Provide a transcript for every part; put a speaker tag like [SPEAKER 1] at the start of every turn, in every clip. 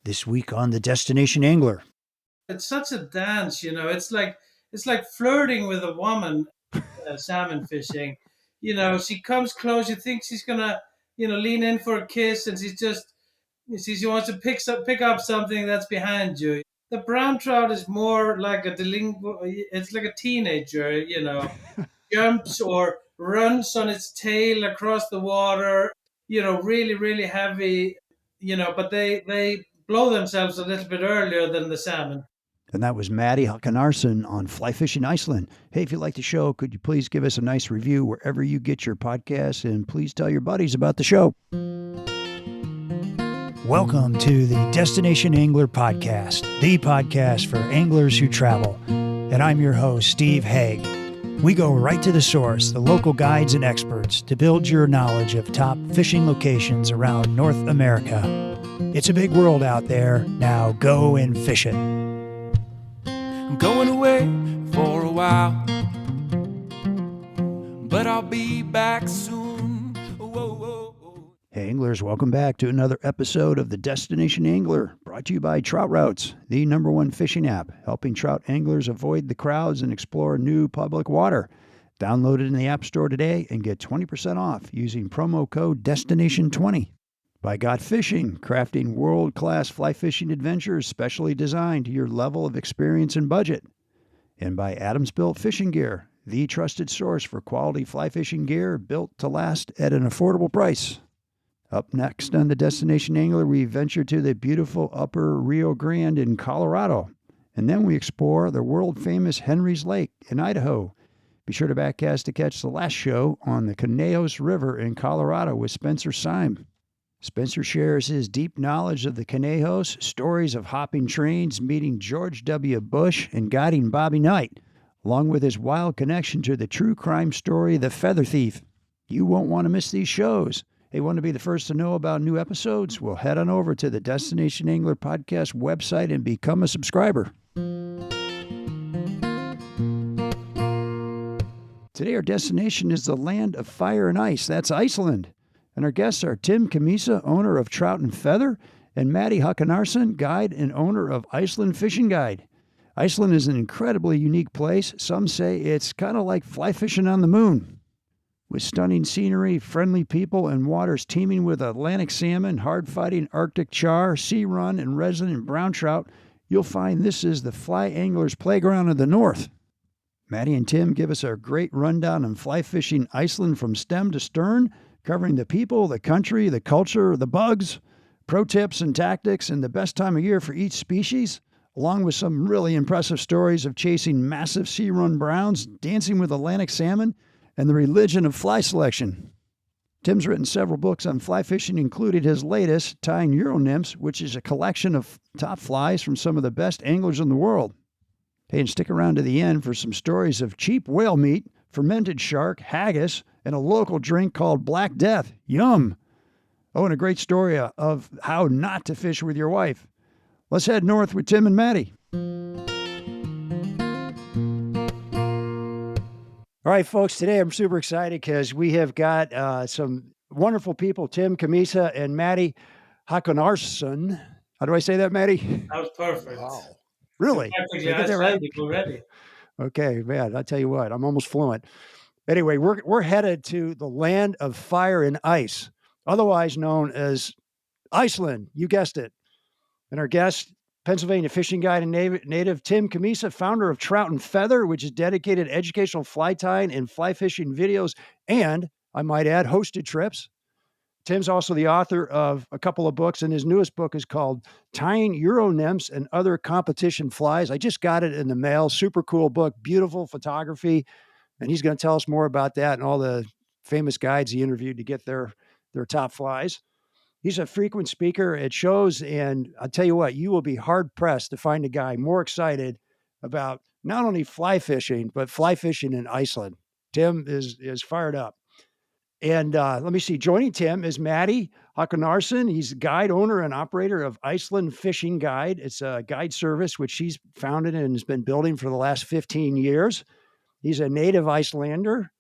[SPEAKER 1] This week on The Destination Angler.
[SPEAKER 2] It's such a dance, it's like flirting with a woman, salmon fishing. She comes close, you think she's gonna, lean in for a kiss, and she wants to pick up something that's behind you. The brown trout is more like a delinquent. It's like a teenager, jumps or runs on its tail across the water. Really, really heavy. But they blow themselves a little bit earlier than the salmon.
[SPEAKER 1] And that was Matti Hákonarson on Fly Fishing Iceland. Hey, if you like the show, could you please give us a nice review wherever you get your podcasts, and please tell your buddies about the show. Welcome to the Destination Angler Podcast, the podcast for anglers who travel. And I'm your host, Steve Haig. We go right to the source, the local guides and experts, to build your knowledge of top fishing locations around North America. It's a big world out there. Now go and fish it.
[SPEAKER 3] I'm going away for a while, but I'll be back soon. Whoa, whoa, whoa.
[SPEAKER 1] Hey anglers, welcome back to another episode of The Destination Angler, brought to you by Trout Routes, the #1 fishing app, helping trout anglers avoid the crowds and explore new public water. Download it in the App Store today and get 20% off using promo code DESTINATION20. By Got Fishing, crafting world-class fly fishing adventures specially designed to your level of experience and budget. And by Adams Built Fishing Gear, the trusted source for quality fly fishing gear built to last at an affordable price. Up next on The Destination Angler, we venture to the beautiful upper Rio Grande in Colorado. And then we explore the world-famous Henry's Lake in Idaho. Be sure to backcast to catch the last show on the Conejos River in Colorado with Spencer Syme. Spencer shares his deep knowledge of the Conejos, stories of hopping trains, meeting George W. Bush, and guiding Bobby Knight, along with his wild connection to the true crime story, The Feather Thief. You won't want to miss these shows. Hey, want to be the first to know about new episodes? Well, head on over to the Destination Angler Podcast website and become a subscriber. Today, our destination is the land of fire and ice. That's Iceland. And our guests are Tim Cammisa, owner of Trout and Feather, and Matti Hákonarson, guide and owner of Iceland Fishing Guide. Iceland is an incredibly unique place. Some say it's kind of like fly fishing on the moon. With stunning scenery, friendly people, and waters teeming with Atlantic salmon, hard-fighting Arctic char, sea run, and resident brown trout, you'll find this is the fly angler's playground of the North. Matti and Tim give us a great rundown on fly fishing Iceland from stem to stern, covering the people, the country, the culture, the bugs, pro tips and tactics, and the best time of year for each species, along with some really impressive stories of chasing massive sea-run browns, dancing with Atlantic salmon, and the religion of fly selection. Tim's written several books on fly fishing, including his latest, tying Euro Nymphs, which is a collection of top flies from some of the best anglers in the world. Hey, and stick around to the end for some stories of cheap whale meat, fermented shark, haggis, and a local drink called Black Death. Yum! Oh, and a great story of how not to fish with your wife. Let's head north with Tim and Matti. All right, folks, today I'm super excited because we have got some wonderful people, Tim Cammisa and Matti Hákonarson. How do I say that, Matti?
[SPEAKER 2] That was perfect.
[SPEAKER 1] Wow. Really?
[SPEAKER 2] Perfectly
[SPEAKER 1] Did I get that right?
[SPEAKER 2] Icelandic already.
[SPEAKER 1] Okay, man, I'll tell you what, I'm almost fluent. Anyway, we're headed to the land of fire and ice, otherwise known as Iceland. You guessed it. And our guest, Pennsylvania fishing guide and native Tim Cammisa, founder of Trout and Feather, which is dedicated to educational fly tying and fly fishing videos, and, I might add, hosted trips. Tim's also the author of a couple of books, and his newest book is called Tying Euro Nymphs and Other Competition Flies. I just got it in the mail. Super cool book, beautiful photography. And he's going to tell us more about that and all the famous guides he interviewed to get their top flies. He's a frequent speaker at shows, and I'll tell you what, you will be hard-pressed to find a guy more excited about not only fly fishing, but fly fishing in Iceland. Tim is fired up. And let me see, joining Tim is Matti Hákonarson. He's guide, owner, and operator of Iceland Fishing Guide. It's a guide service which he's founded and has been building for the last 15 years. He's a native Icelander.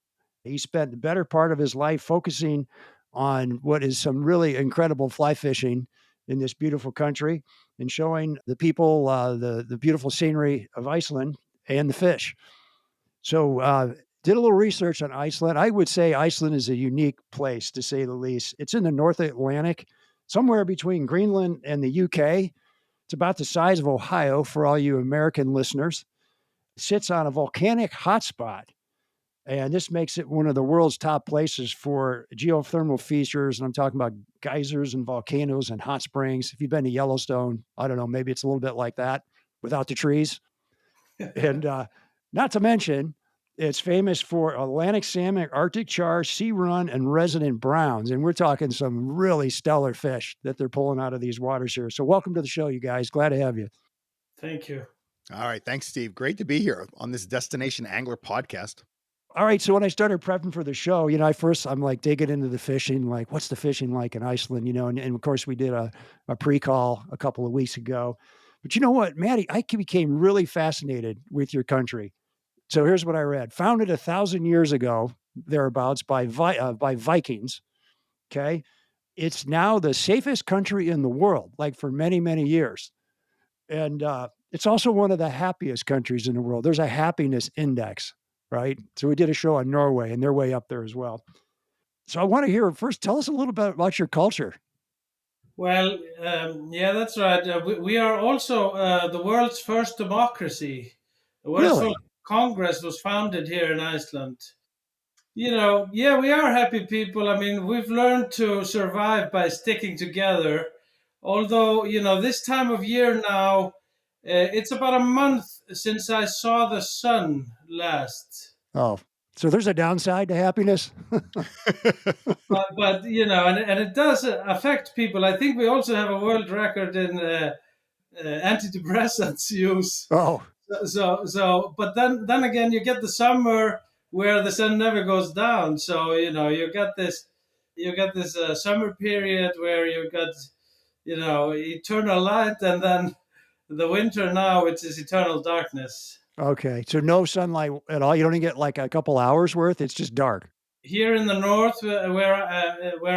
[SPEAKER 1] He spent the better part of his life focusing on what is some really incredible fly fishing in this beautiful country and showing the people the beautiful scenery of Iceland and the fish. So, did a little research on Iceland. I would say Iceland is a unique place to say the least. It's in the North Atlantic, somewhere between Greenland and the UK. It's about the size of Ohio for all you American listeners. It sits on a volcanic hotspot, and this makes it one of the world's top places for geothermal features. And I'm talking about geysers and volcanoes and hot springs. If you've been to Yellowstone, I don't know, maybe it's a little bit like that without the trees. And not to mention, it's famous for Atlantic salmon, Arctic char, sea run, and resident browns. And we're talking some really stellar fish that they're pulling out of these waters here. So, welcome to the show, you guys. Glad to have you.
[SPEAKER 2] Thank you.
[SPEAKER 4] All right. Thanks, Steve. Great to be here on this Destination Angler podcast.
[SPEAKER 1] All right. So, when I started prepping for the show, I'm like digging into the fishing, like, what's the fishing like in Iceland? And of course, we did a pre call a couple of weeks ago. But you know what, Maddie, I became really fascinated with your country. So here's what I read. Founded 1,000 years ago, thereabouts, by Vikings. Okay. It's now the safest country in the world, like for many, many years. And it's also one of the happiest countries in the world. There's a happiness index, right? So we did a show on Norway, and they're way up there as well. So I want to hear first, tell us a little bit about your culture.
[SPEAKER 2] Well, yeah, that's right. We are also the world's first democracy. The world's
[SPEAKER 1] Really?
[SPEAKER 2] first Congress was founded here in Iceland. Yeah, we are happy people. I mean, we've learned to survive by sticking together. Although, this time of year now, it's about a month since I saw the sun last.
[SPEAKER 1] Oh, so there's a downside to happiness?
[SPEAKER 2] But and it does affect people. I think we also have a world record in antidepressants use.
[SPEAKER 1] Oh,
[SPEAKER 2] But then again, you get the summer where the sun never goes down. So you get this summer period where you got eternal light, and then the winter now, which is eternal darkness.
[SPEAKER 1] okay. So no sunlight at all. You don't even get like a couple hours worth. It's just dark.
[SPEAKER 2] Here in the north, where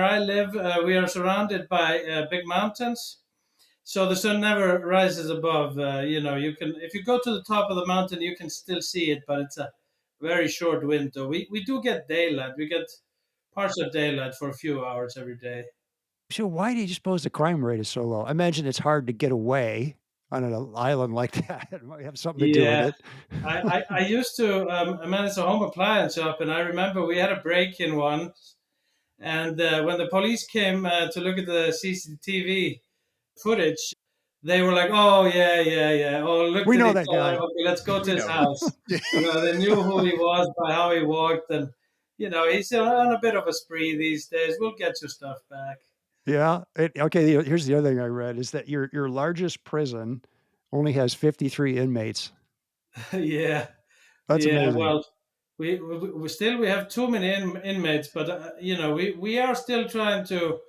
[SPEAKER 2] I live, we are surrounded by big mountains. So the sun never rises above. You can, if you go to the top of the mountain, you can still see it, but it's a very short window. We do get daylight. We get parts of daylight for a few hours every day.
[SPEAKER 1] So why do you suppose the crime rate is so low? I imagine it's hard to get away on an island like that. It might have something to do with
[SPEAKER 2] Yeah,
[SPEAKER 1] it.
[SPEAKER 2] I used to manage a home appliance shop, and I remember we had a break-in once. And when the police came to look at the CCTV footage, they were like, "Oh yeah, yeah, yeah. Oh, look
[SPEAKER 1] We
[SPEAKER 2] at
[SPEAKER 1] know
[SPEAKER 2] each
[SPEAKER 1] that
[SPEAKER 2] other.
[SPEAKER 1] guy.
[SPEAKER 2] Okay, let's go to
[SPEAKER 4] We
[SPEAKER 2] his
[SPEAKER 4] know.
[SPEAKER 2] house." They knew who he was by how he walked, and he's on a bit of a spree these days. We'll get your stuff back.
[SPEAKER 1] Yeah. Okay. Here's the other thing I read is that your largest prison only has 53 inmates.
[SPEAKER 2] Yeah,
[SPEAKER 1] That's
[SPEAKER 2] yeah.
[SPEAKER 1] amazing.
[SPEAKER 2] Well, we have too many inmates, but we are still trying to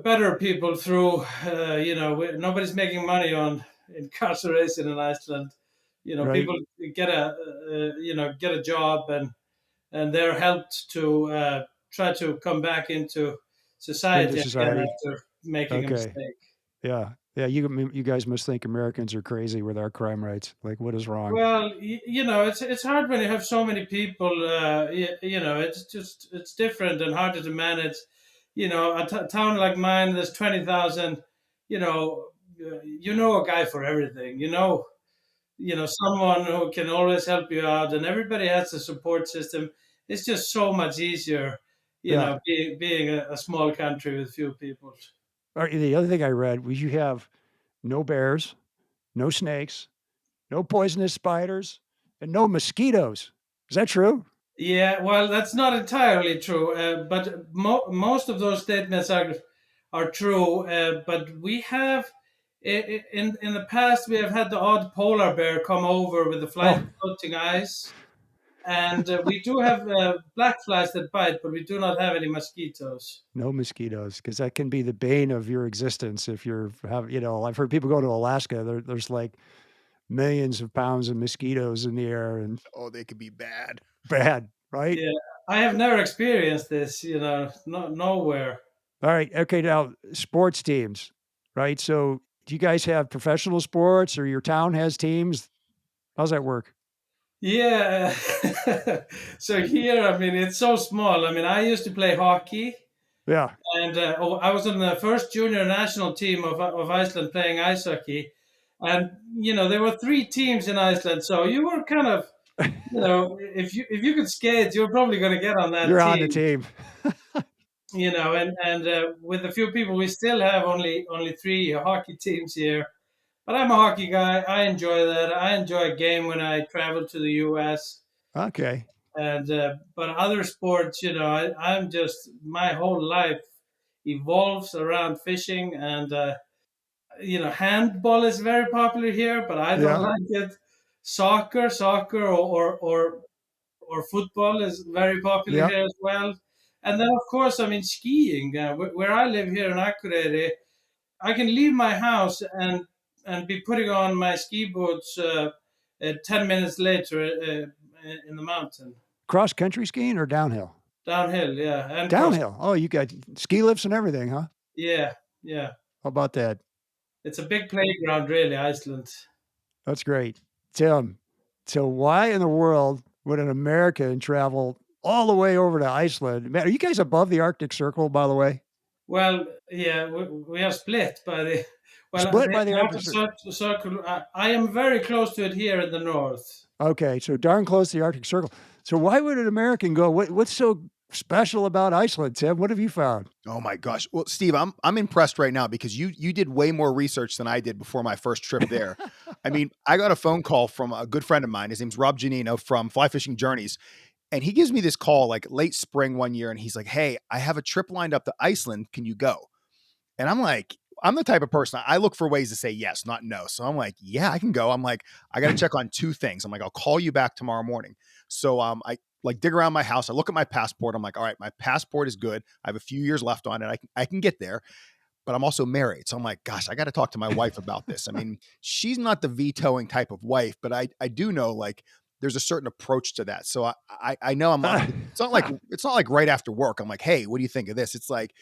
[SPEAKER 2] better people through. Nobody's making money on incarceration in Iceland.
[SPEAKER 1] Right.
[SPEAKER 2] People get a job, and they're helped to try to come back into
[SPEAKER 1] Into
[SPEAKER 2] society again
[SPEAKER 1] society.
[SPEAKER 2] after making a
[SPEAKER 1] Okay.
[SPEAKER 2] mistake.
[SPEAKER 1] Yeah. Yeah. You guys must think Americans are crazy with our crime rates. Like, what is wrong?
[SPEAKER 2] Well, it's hard when you have so many people. It's different and harder to manage. A town like mine, there's 20,000. A guy for everything. Someone who can always help you out, and everybody has a support system. It's just so much easier,
[SPEAKER 1] Yeah.
[SPEAKER 2] being a small country with few people.
[SPEAKER 1] All right, the other thing I read was you have no bears, no snakes, no poisonous spiders, and no mosquitoes. Is that true?
[SPEAKER 2] Yeah, well, that's not entirely true, but most of those statements are true. But we have in the past we have had the odd polar bear come over with the
[SPEAKER 1] Oh,
[SPEAKER 2] floating ice, and we do have black flies that bite, but we do not have any mosquitoes.
[SPEAKER 1] no mosquitoes, because that can be the bane of your existence if you're I've heard people go to Alaska, there's like millions of pounds of mosquitoes in the air and
[SPEAKER 4] Oh, they could be bad.
[SPEAKER 1] bad, right?
[SPEAKER 2] Yeah, I have never experienced this, not nowhere.
[SPEAKER 1] All right. Okay. Now, sports teams, right? So, do you guys have professional sports, or your town has teams? How's that work?
[SPEAKER 2] Yeah. So here, I mean, it's so small. I mean, I used to play hockey,
[SPEAKER 1] Yeah.
[SPEAKER 2] and I was on the first junior national team of Iceland playing ice hockey. And there were three teams in Iceland, so you were kind of, if you could skate, you were probably going to get on that
[SPEAKER 1] You're on the
[SPEAKER 2] team.
[SPEAKER 1] team.
[SPEAKER 2] And with a few people, we still have only three hockey teams here. But I'm a hockey guy. I enjoy that. I enjoy a game when I travel to the U.S.
[SPEAKER 1] Okay.
[SPEAKER 2] And but other sports, I'm just my whole life evolves around fishing, and handball is very popular here, but I don't
[SPEAKER 1] Yeah.
[SPEAKER 2] like it. Soccer, or football is very popular
[SPEAKER 1] Yeah.
[SPEAKER 2] here as well. And then, of course, I mean skiing. Where I live here in Akureyri, I can leave my house and be putting on my ski boots 10 minutes later in the mountain.
[SPEAKER 1] Cross country skiing or downhill?
[SPEAKER 2] Downhill, yeah, and cross.
[SPEAKER 1] Downhill. Oh, you got ski lifts and everything, huh?
[SPEAKER 2] Yeah, yeah.
[SPEAKER 1] How about that?
[SPEAKER 2] It's a big playground, really, Iceland.
[SPEAKER 1] That's great. Tim, so why in the world would an American travel all the way over to Iceland? Man, are you guys above the Arctic Circle, by the way?
[SPEAKER 2] Well, yeah, we are split by the. Well,
[SPEAKER 1] Split by the
[SPEAKER 2] the
[SPEAKER 1] Arctic
[SPEAKER 2] Arctic
[SPEAKER 1] Circle.
[SPEAKER 2] Circle. I am very close to it here in the north.
[SPEAKER 1] Okay, so darn close to the Arctic Circle. So why would an American go? What's so special about Iceland, Tim? What have you found?
[SPEAKER 4] Oh my gosh. Well, Steve, I'm impressed right now because you did way more research than I did before my first trip there. I mean, I got a phone call from a good friend of mine. His name's Rob Janino from Fly Fishing Journeys. And he gives me this call like late spring one year. And he's like, hey, I have a trip lined up to Iceland. Can you go? And I'm like, I'm the type of person I look for ways to say yes, not no. So I'm like, yeah, I can go. I'm like, I got to check on two things. I'm like, I'll call you back tomorrow morning. So I like dig around my house. I look at my passport. I'm like, all right, my passport is good. I have a few years left on it. I can get there, but I'm also married. So I'm like, gosh, I got to talk to my wife about this. I mean, she's not the vetoing type of wife, but I do know like there's a certain approach to that. So I know it's not like right after work. I'm like, hey, what do you think of this? It's like,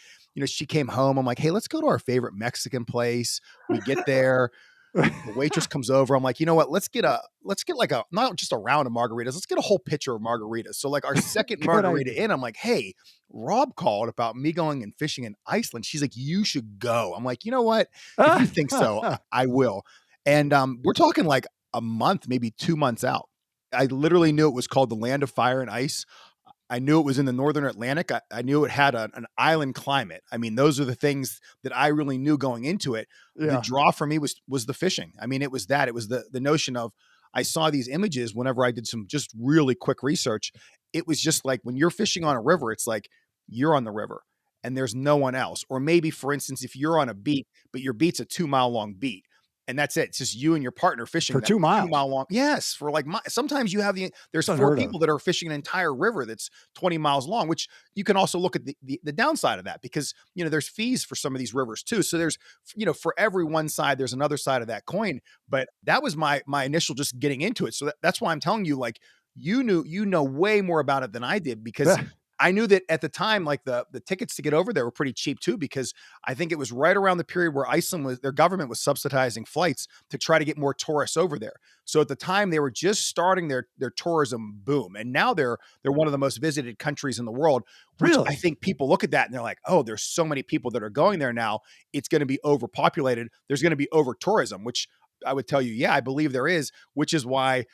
[SPEAKER 4] she came home. I'm like, hey, let's go to our favorite Mexican place. We get there. The waitress comes over. I'm like, you know what? Let's get like not just a round of margaritas. Let's get a whole pitcher of margaritas. So like our second
[SPEAKER 1] Good
[SPEAKER 4] margarita
[SPEAKER 1] idea.
[SPEAKER 4] in, I'm like, hey, Rob called about me going and fishing in Iceland. She's like, you should go. I'm like, you know what? If you think so, I will. And we're talking like a month, maybe 2 months out. I literally knew it was called the Land of Fire and Ice. I knew it was in the Northern Atlantic. I knew it had an island climate. I mean, those are the things that I really knew going into it. The
[SPEAKER 1] Yeah.
[SPEAKER 4] draw for me was the fishing. I mean, it was that. It was the notion of I saw these images whenever I did some just really quick research. It was just like when you're fishing on a river, it's like you're on the river and there's no one else. Or maybe, for instance, if you're on a beat, but your beat's a 2 mile long beat. And that's it. It's just you and your partner fishing
[SPEAKER 1] For
[SPEAKER 4] that
[SPEAKER 1] 2 miles.
[SPEAKER 4] 2 mile long. Yes. For like, sometimes you have there's
[SPEAKER 1] That's
[SPEAKER 4] four
[SPEAKER 1] unheard of.
[SPEAKER 4] people that are fishing an entire river that's 20 miles long, which you can also look at the downside of that because, there's fees for some of these rivers too. So there's, for every one side, there's another side of that coin. But that was my initial just getting into it. So that's why I'm telling you, like, you know way more about it than I did because I knew that at the time, like the tickets to get over there were pretty cheap too, because I think it was right around the period where their government was subsidizing flights to try to get more tourists over there. So at the time they were just starting their tourism boom. And now they're one of the most visited countries in the world, which
[SPEAKER 1] Really?
[SPEAKER 4] I think people look at that and they're like, oh, there's so many people that are going there now. It's going to be overpopulated. There's going to be over tourism, which I would tell you, yeah, I believe there is, which is why,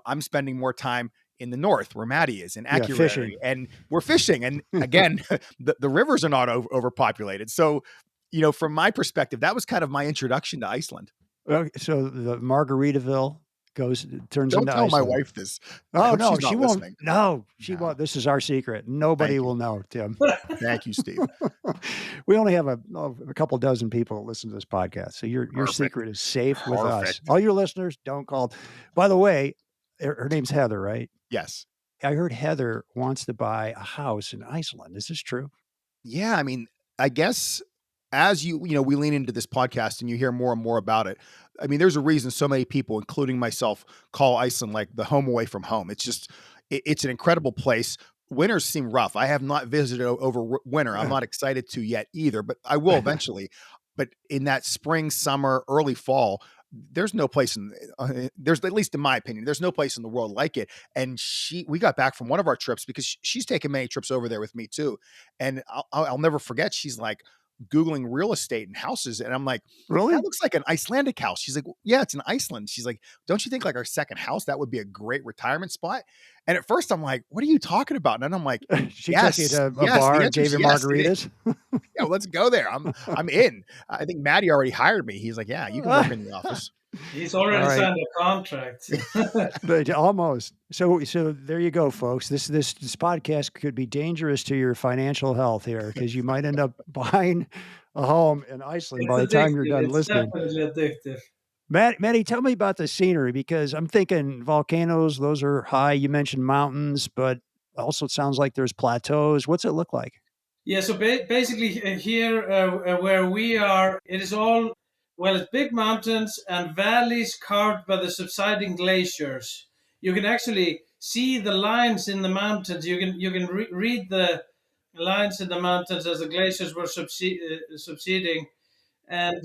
[SPEAKER 4] I'm spending more time in the north where Matti is in Akureyri,
[SPEAKER 1] fishing.
[SPEAKER 4] and we're fishing. And again, the rivers are not overpopulated. So, from my perspective, that was kind of my introduction to Iceland.
[SPEAKER 1] So the Margaritaville turns
[SPEAKER 4] Don't
[SPEAKER 1] into
[SPEAKER 4] tell my
[SPEAKER 1] Iceland.
[SPEAKER 4] wife this. I
[SPEAKER 1] Oh
[SPEAKER 4] hope
[SPEAKER 1] no,
[SPEAKER 4] she's not
[SPEAKER 1] she won't.
[SPEAKER 4] listening.
[SPEAKER 1] No, she
[SPEAKER 4] No.
[SPEAKER 1] won't. This is our secret. Nobody
[SPEAKER 4] Thank you.
[SPEAKER 1] will know, Tim.
[SPEAKER 4] Thank you, Steve.
[SPEAKER 1] We only have a couple dozen people that listen to this podcast, so your
[SPEAKER 4] Perfect.
[SPEAKER 1] secret is safe with us.
[SPEAKER 4] Perfect.
[SPEAKER 1] All your listeners, don't call. By the way, her name's Heather, right?
[SPEAKER 4] Yes.
[SPEAKER 1] I heard Heather wants to buy a house in Iceland. Is this true?
[SPEAKER 4] Yeah. I mean, I guess as we lean into this podcast and you hear more and more about it. I mean, there's a reason so many people, including myself, call Iceland like the home away from home. It's just, it's an incredible place. Winters seem rough. I have not visited over winter. I'm not excited to yet either, but I will eventually. But in that spring, summer, early fall, there's no place there's, at least in my opinion, there's no place in the world like it. And we got back from one of our trips because she's taken many trips over there with me too. And I'll never forget. She's like Googling real estate and houses. And I'm like,
[SPEAKER 1] Really?
[SPEAKER 4] that looks like an Icelandic house. She's like, yeah, it's in Iceland. She's like, don't you think like our second house, that would be a great retirement spot? And at first I'm like, what are you talking about? And then I'm like,
[SPEAKER 1] She
[SPEAKER 4] yes,
[SPEAKER 1] took you to a
[SPEAKER 4] yes,
[SPEAKER 1] bar
[SPEAKER 4] the
[SPEAKER 1] and
[SPEAKER 4] answer
[SPEAKER 1] gave
[SPEAKER 4] is
[SPEAKER 1] you
[SPEAKER 4] yes.
[SPEAKER 1] margaritas.
[SPEAKER 4] Yeah, let's go there. I'm in. I think Matti already hired me. He's like, yeah, you can work in the office.
[SPEAKER 2] He's already
[SPEAKER 1] All right.
[SPEAKER 2] signed a contract.
[SPEAKER 1] But almost. So there you go, folks. This podcast could be dangerous to your financial health here because you might end up buying a home in Iceland by the time you're done listening.
[SPEAKER 2] It's definitely addictive.
[SPEAKER 1] Matty, tell me about the scenery because I'm thinking volcanoes, those are high. You mentioned mountains, but also it sounds like there's plateaus. What's it look like?
[SPEAKER 2] Yeah, so basically here where we are, it is all, well, it's big mountains and valleys carved by the subsiding glaciers. You can actually see the lines in the mountains. You can read the lines in the mountains as the glaciers were subsiding. And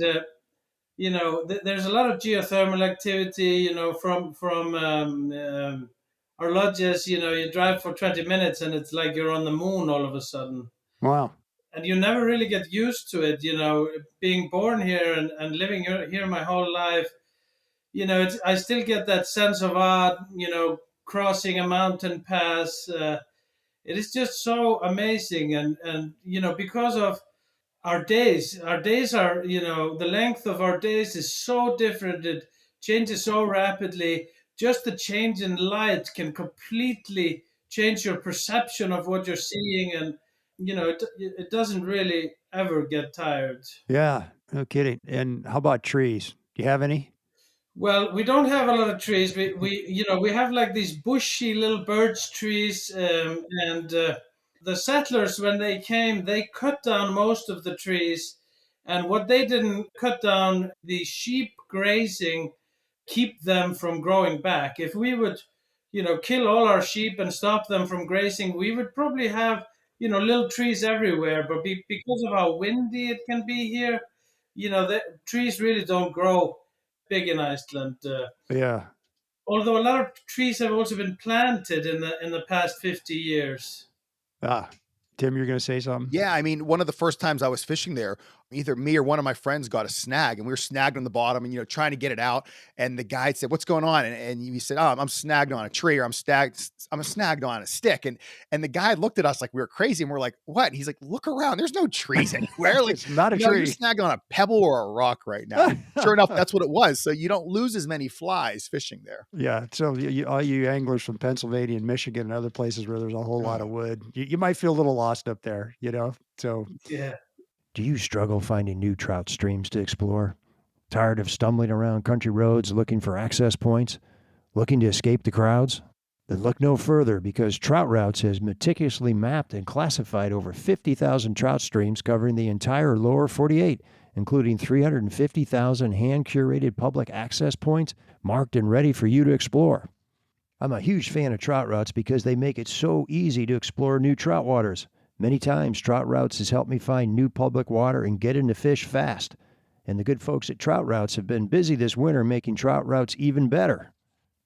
[SPEAKER 2] there's a lot of geothermal activity. From our lodges. You drive for 20 minutes and it's like you're on the moon all of a sudden.
[SPEAKER 1] Wow.
[SPEAKER 2] And you never really get used to it. Being born here and living here my whole life. I still get that sense of crossing a mountain pass. It is just so amazing, and because of our days are, the length of our days is so different. It changes so rapidly. Just the change in light can completely change your perception of what you're seeing, and it doesn't really ever get tired.
[SPEAKER 1] Yeah, no kidding. And how about trees? Do you have any?
[SPEAKER 2] Well, we don't have a lot of trees. We have like these bushy little birch trees, and the settlers, when they came, they cut down most of the trees, and what they didn't cut down, the sheep grazing, keep them from growing back. If we would, kill all our sheep and stop them from grazing, we would probably have, little trees everywhere. But because of how windy it can be here, the trees really don't grow big in Iceland.
[SPEAKER 1] Yeah.
[SPEAKER 2] Although a lot of trees have also been planted in the past 50 years.
[SPEAKER 1] Tim, you're going to say something?
[SPEAKER 4] Yeah, I mean, one of the first times I was fishing there, either me or one of my friends got a snag, and we were snagged on the bottom, and trying to get it out. And the guide said, "What's going on?" And he said, "Oh, I'm snagged on a tree, or I'm snagged on a stick." And the guide looked at us like we were crazy, and we're like, "What?" And he's like, "Look around. There's no trees anywhere. Like,
[SPEAKER 1] It's not a
[SPEAKER 4] you're
[SPEAKER 1] tree.
[SPEAKER 4] snagged on a pebble or a rock right now." Sure enough, that's what it was. So you don't lose as many flies fishing there.
[SPEAKER 1] Yeah. So all you anglers from Pennsylvania and Michigan and other places where there's a whole lot of wood, you might feel a little lost up there, So
[SPEAKER 2] Yeah.
[SPEAKER 1] do you struggle finding new trout streams to explore? Tired of stumbling around country roads looking for access points? Looking to escape the crowds? Then look no further because Trout Routes has meticulously mapped and classified over 50,000 trout streams covering the entire lower 48, including 350,000 hand-curated public access points marked and ready for you to explore. I'm a huge fan of Trout Routes because they make it so easy to explore new trout waters. Many times, Trout Routes has helped me find new public water and get into fish fast. And the good folks at Trout Routes have been busy this winter making Trout Routes even better.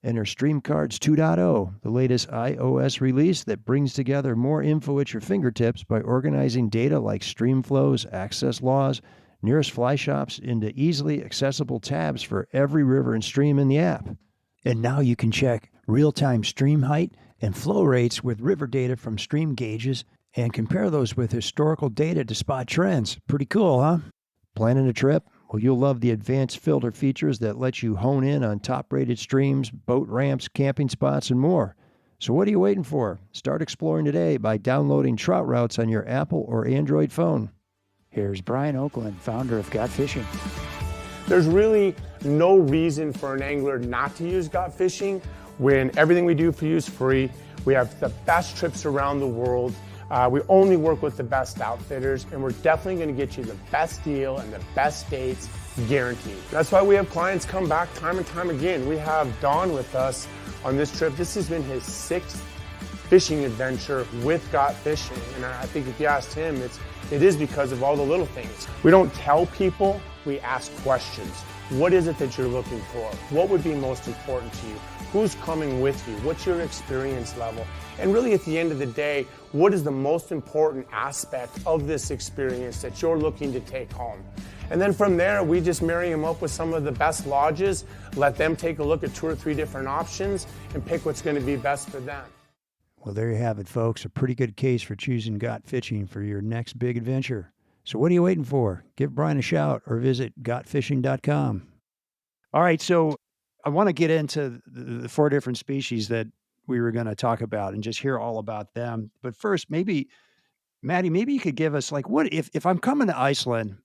[SPEAKER 1] Enter Stream Cards 2.0, the latest iOS release that brings together more info at your fingertips by organizing data like stream flows, access laws, nearest fly shops into easily accessible tabs for every river and stream in the app. And now you can check real-time stream height and flow rates with river data from stream gauges and compare those with historical data to spot trends. Pretty cool, huh? Planning a trip? Well, you'll love the advanced filter features that let you hone in on top-rated streams, boat ramps, camping spots, and more. So what are you waiting for? Start exploring today by downloading Trout Routes on your Apple or Android phone. Here's Brian Oakland, founder of Got Fishing.
[SPEAKER 5] There's really no reason for an angler not to use Got Fishing when everything we do for you is free. We have the best trips around the world. We only work with the best outfitters, and we're definitely going to get you the best deal and the best dates, guaranteed. That's why we have clients come back time and time again. We have Don with us on this trip. This has been his 6th fishing adventure with Got Fishing. And I think if you asked him, it is because of all the little things. We don't tell people, we ask questions. What is it that you're looking for? What would be most important to you? Who's coming with you? What's your experience level? And really at the end of the day, what is the most important aspect of this experience that you're looking to take home? And then from there, we just marry them up with some of the best lodges, let them take a look at 2 or 3 different options and pick what's going to be best for them.
[SPEAKER 1] Well, there you have it, folks. A pretty good case for choosing Got Fishing for your next big adventure. So what are you waiting for? Give Brian a shout or visit gotfishing.com. All right, so I want to get into the 4 different species that we were going to talk about and just hear all about them. But first, maybe, Matti, maybe you could give us, like, what if I'm coming to Iceland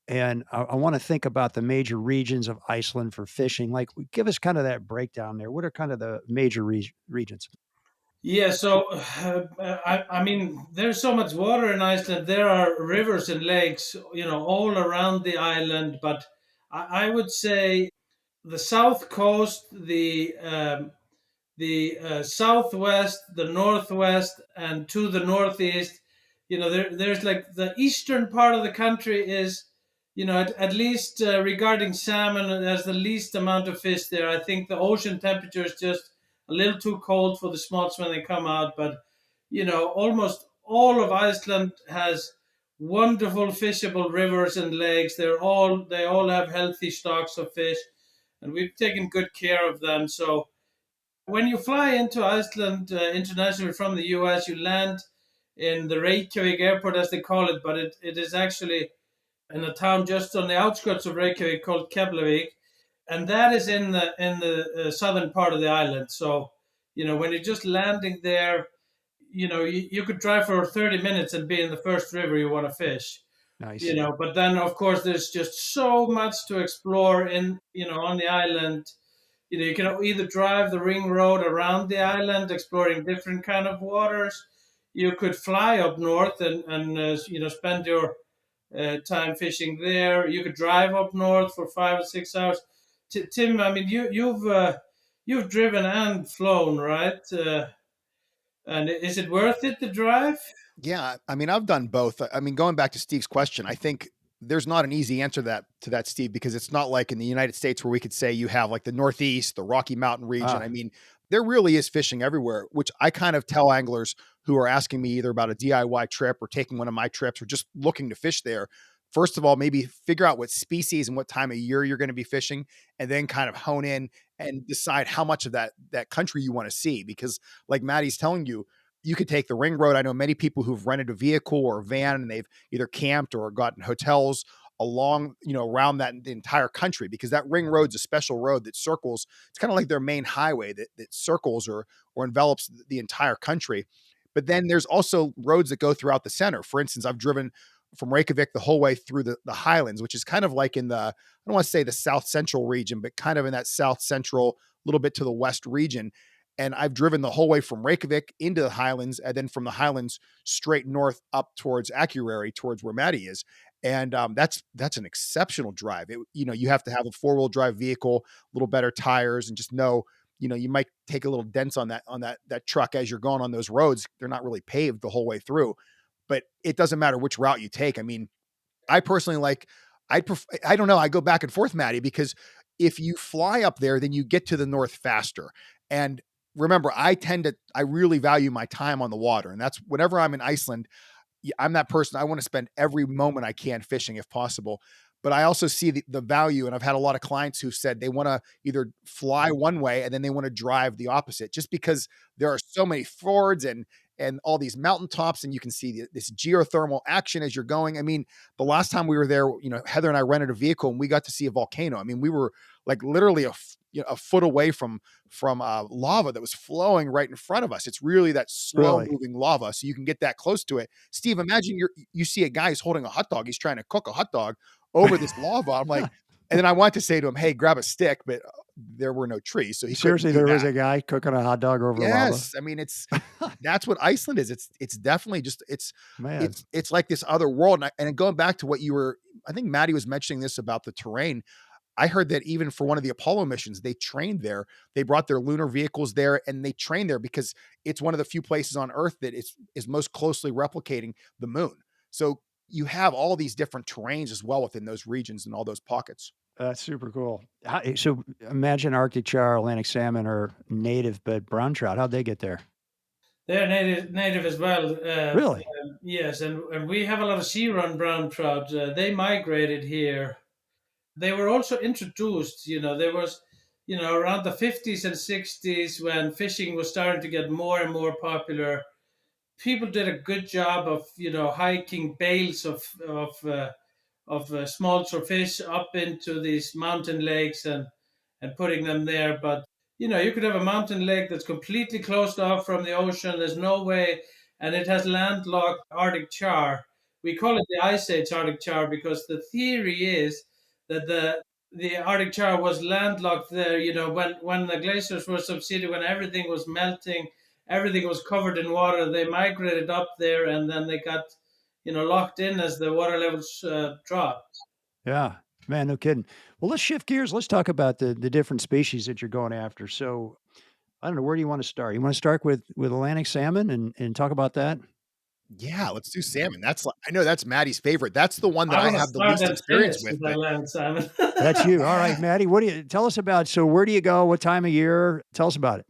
[SPEAKER 1] and I want to think about the major regions of Iceland for fishing, like, give us kind of that breakdown there. What are kind of the major regions?
[SPEAKER 2] Yeah, so I mean, there's so much water in Iceland. There are rivers and lakes, all around the island. But I would say the south coast, the southwest, the northwest, and to the northeast. There's like the eastern part of the country is, at least regarding salmon, there's the least amount of fish there. I think the ocean temperature is just a little too cold for the smolts when they come out. But almost all of Iceland has wonderful fishable rivers and lakes. They all have healthy stocks of fish, and we've taken good care of them. So when you fly into Iceland internationally from the US, you land in the Reykjavik airport, as they call it, but it is actually in a town just on the outskirts of Reykjavik called Keflavik, and that is in the southern part of the island. So, when you're just landing there, you could drive for 30 minutes and be in the first river you want to fish.
[SPEAKER 1] Nice.
[SPEAKER 2] But then of course there's just so much to explore on the island. You can either drive the ring road around the island, exploring different kind of waters. You could fly up north and spend your time fishing there. You could drive up north for 5 or 6 hours. Tim, I mean, you've driven and flown, right? And is it worth it to drive?
[SPEAKER 4] Yeah, I mean, I've done both. I mean, going back to Steve's question, I think there's not an easy answer to that, Steve, because it's not like in the United States where we could say you have like the Northeast, the Rocky Mountain region. I mean, there really is fishing everywhere, which I kind of tell anglers who are asking me either about a DIY trip or taking one of my trips or just looking to fish there. First of all, maybe figure out what species and what time of year you're going to be fishing, and then kind of hone in and decide how much of that country you want to see. Because like Matti's telling you, you could take the ring road. I know many people who've rented a vehicle or a van and they've either camped or gotten hotels along, around the entire country, because that ring road's a special road that circles. It's kind of like their main highway that circles or envelops the entire country. But then there's also roads that go throughout the center. For instance, I've driven from Reykjavik the whole way through the Highlands, which is kind of like in I don't want to say the South Central region, but kind of in that South Central, little bit to the West region. And I've driven the whole way from Reykjavik into the Highlands, and then from the Highlands straight north up towards Akureyri, towards where Matti is. And that's an exceptional drive. You have to have a 4-wheel drive vehicle, a little better tires, and just know, you might take a little dents on that truck as you're going on those roads. They're not really paved the whole way through, but it doesn't matter which route you take. I mean, I personally I don't know. I go back and forth, Matti, because if you fly up there, then you get to the north faster. And remember, I really value my time on the water. And that's whenever I'm in Iceland, I'm that person. I want to spend every moment I can fishing if possible. But I also see the value. And I've had a lot of clients who said they want to either fly one way and then they want to drive the opposite, just because there are so many fjords and all these mountaintops, and you can see this geothermal action as you're going. I mean, the last time we were there, Heather and I rented a vehicle and we got to see a volcano. I mean, we were like literally a foot away from lava that was flowing right in front of us. It's really that slow moving lava, so you can get that close to it. Steve, imagine you see a guy who's holding a hot dog. He's trying to cook a hot dog over this lava. I'm like, and then I want to say to him, "Hey, grab a stick," but there were no trees, so he
[SPEAKER 1] seriously there was a guy cooking a hot dog over lava.
[SPEAKER 4] Yes, I mean that's what Iceland is. It's definitely just it's like this other world. And going back to what I think Matti was mentioning this about the terrain. I heard that even for one of the Apollo missions, they trained there. They brought their lunar vehicles there and they trained there because it's one of the few places on Earth that is most closely replicating the moon. So you have all these different terrains as well within those regions and all those pockets.
[SPEAKER 1] That's super cool. So imagine Arctic char, Atlantic salmon, or native, but brown trout. How'd they get there?
[SPEAKER 2] They're native as well.
[SPEAKER 1] Really?
[SPEAKER 2] Yes, and we have a lot of sea-run brown trout. They migrated here. They were also introduced. There was, around the 50s and 60s when fishing was starting to get more and more popular. People did a good job of hiking bales of smolts or fish up into these mountain lakes and putting them there. But you could have a mountain lake that's completely closed off from the ocean. There's no way, and it has landlocked Arctic char. We call it the Ice Age Arctic char because the theory is that the Arctic char was landlocked there. When the glaciers were subsided, when everything was melting, everything was covered in water. They migrated up there, and then they got locked in as the water levels dropped.
[SPEAKER 1] Yeah, man, no kidding. Well, let's shift gears. Let's talk about the different species that you're going after. So, I don't know, where do you want to start? You want to start with Atlantic salmon and talk about that?
[SPEAKER 4] Yeah, let's do salmon. I know that's Maddie's favorite. That's the one that
[SPEAKER 2] I
[SPEAKER 4] I
[SPEAKER 2] want to
[SPEAKER 4] have the
[SPEAKER 2] start
[SPEAKER 4] least
[SPEAKER 2] and
[SPEAKER 4] experience
[SPEAKER 2] finish
[SPEAKER 4] with.
[SPEAKER 2] with Iceland salmon.
[SPEAKER 1] That's you. All right, Maddie. What do you tell us about? So, where do you go? What time of year? Tell us about it.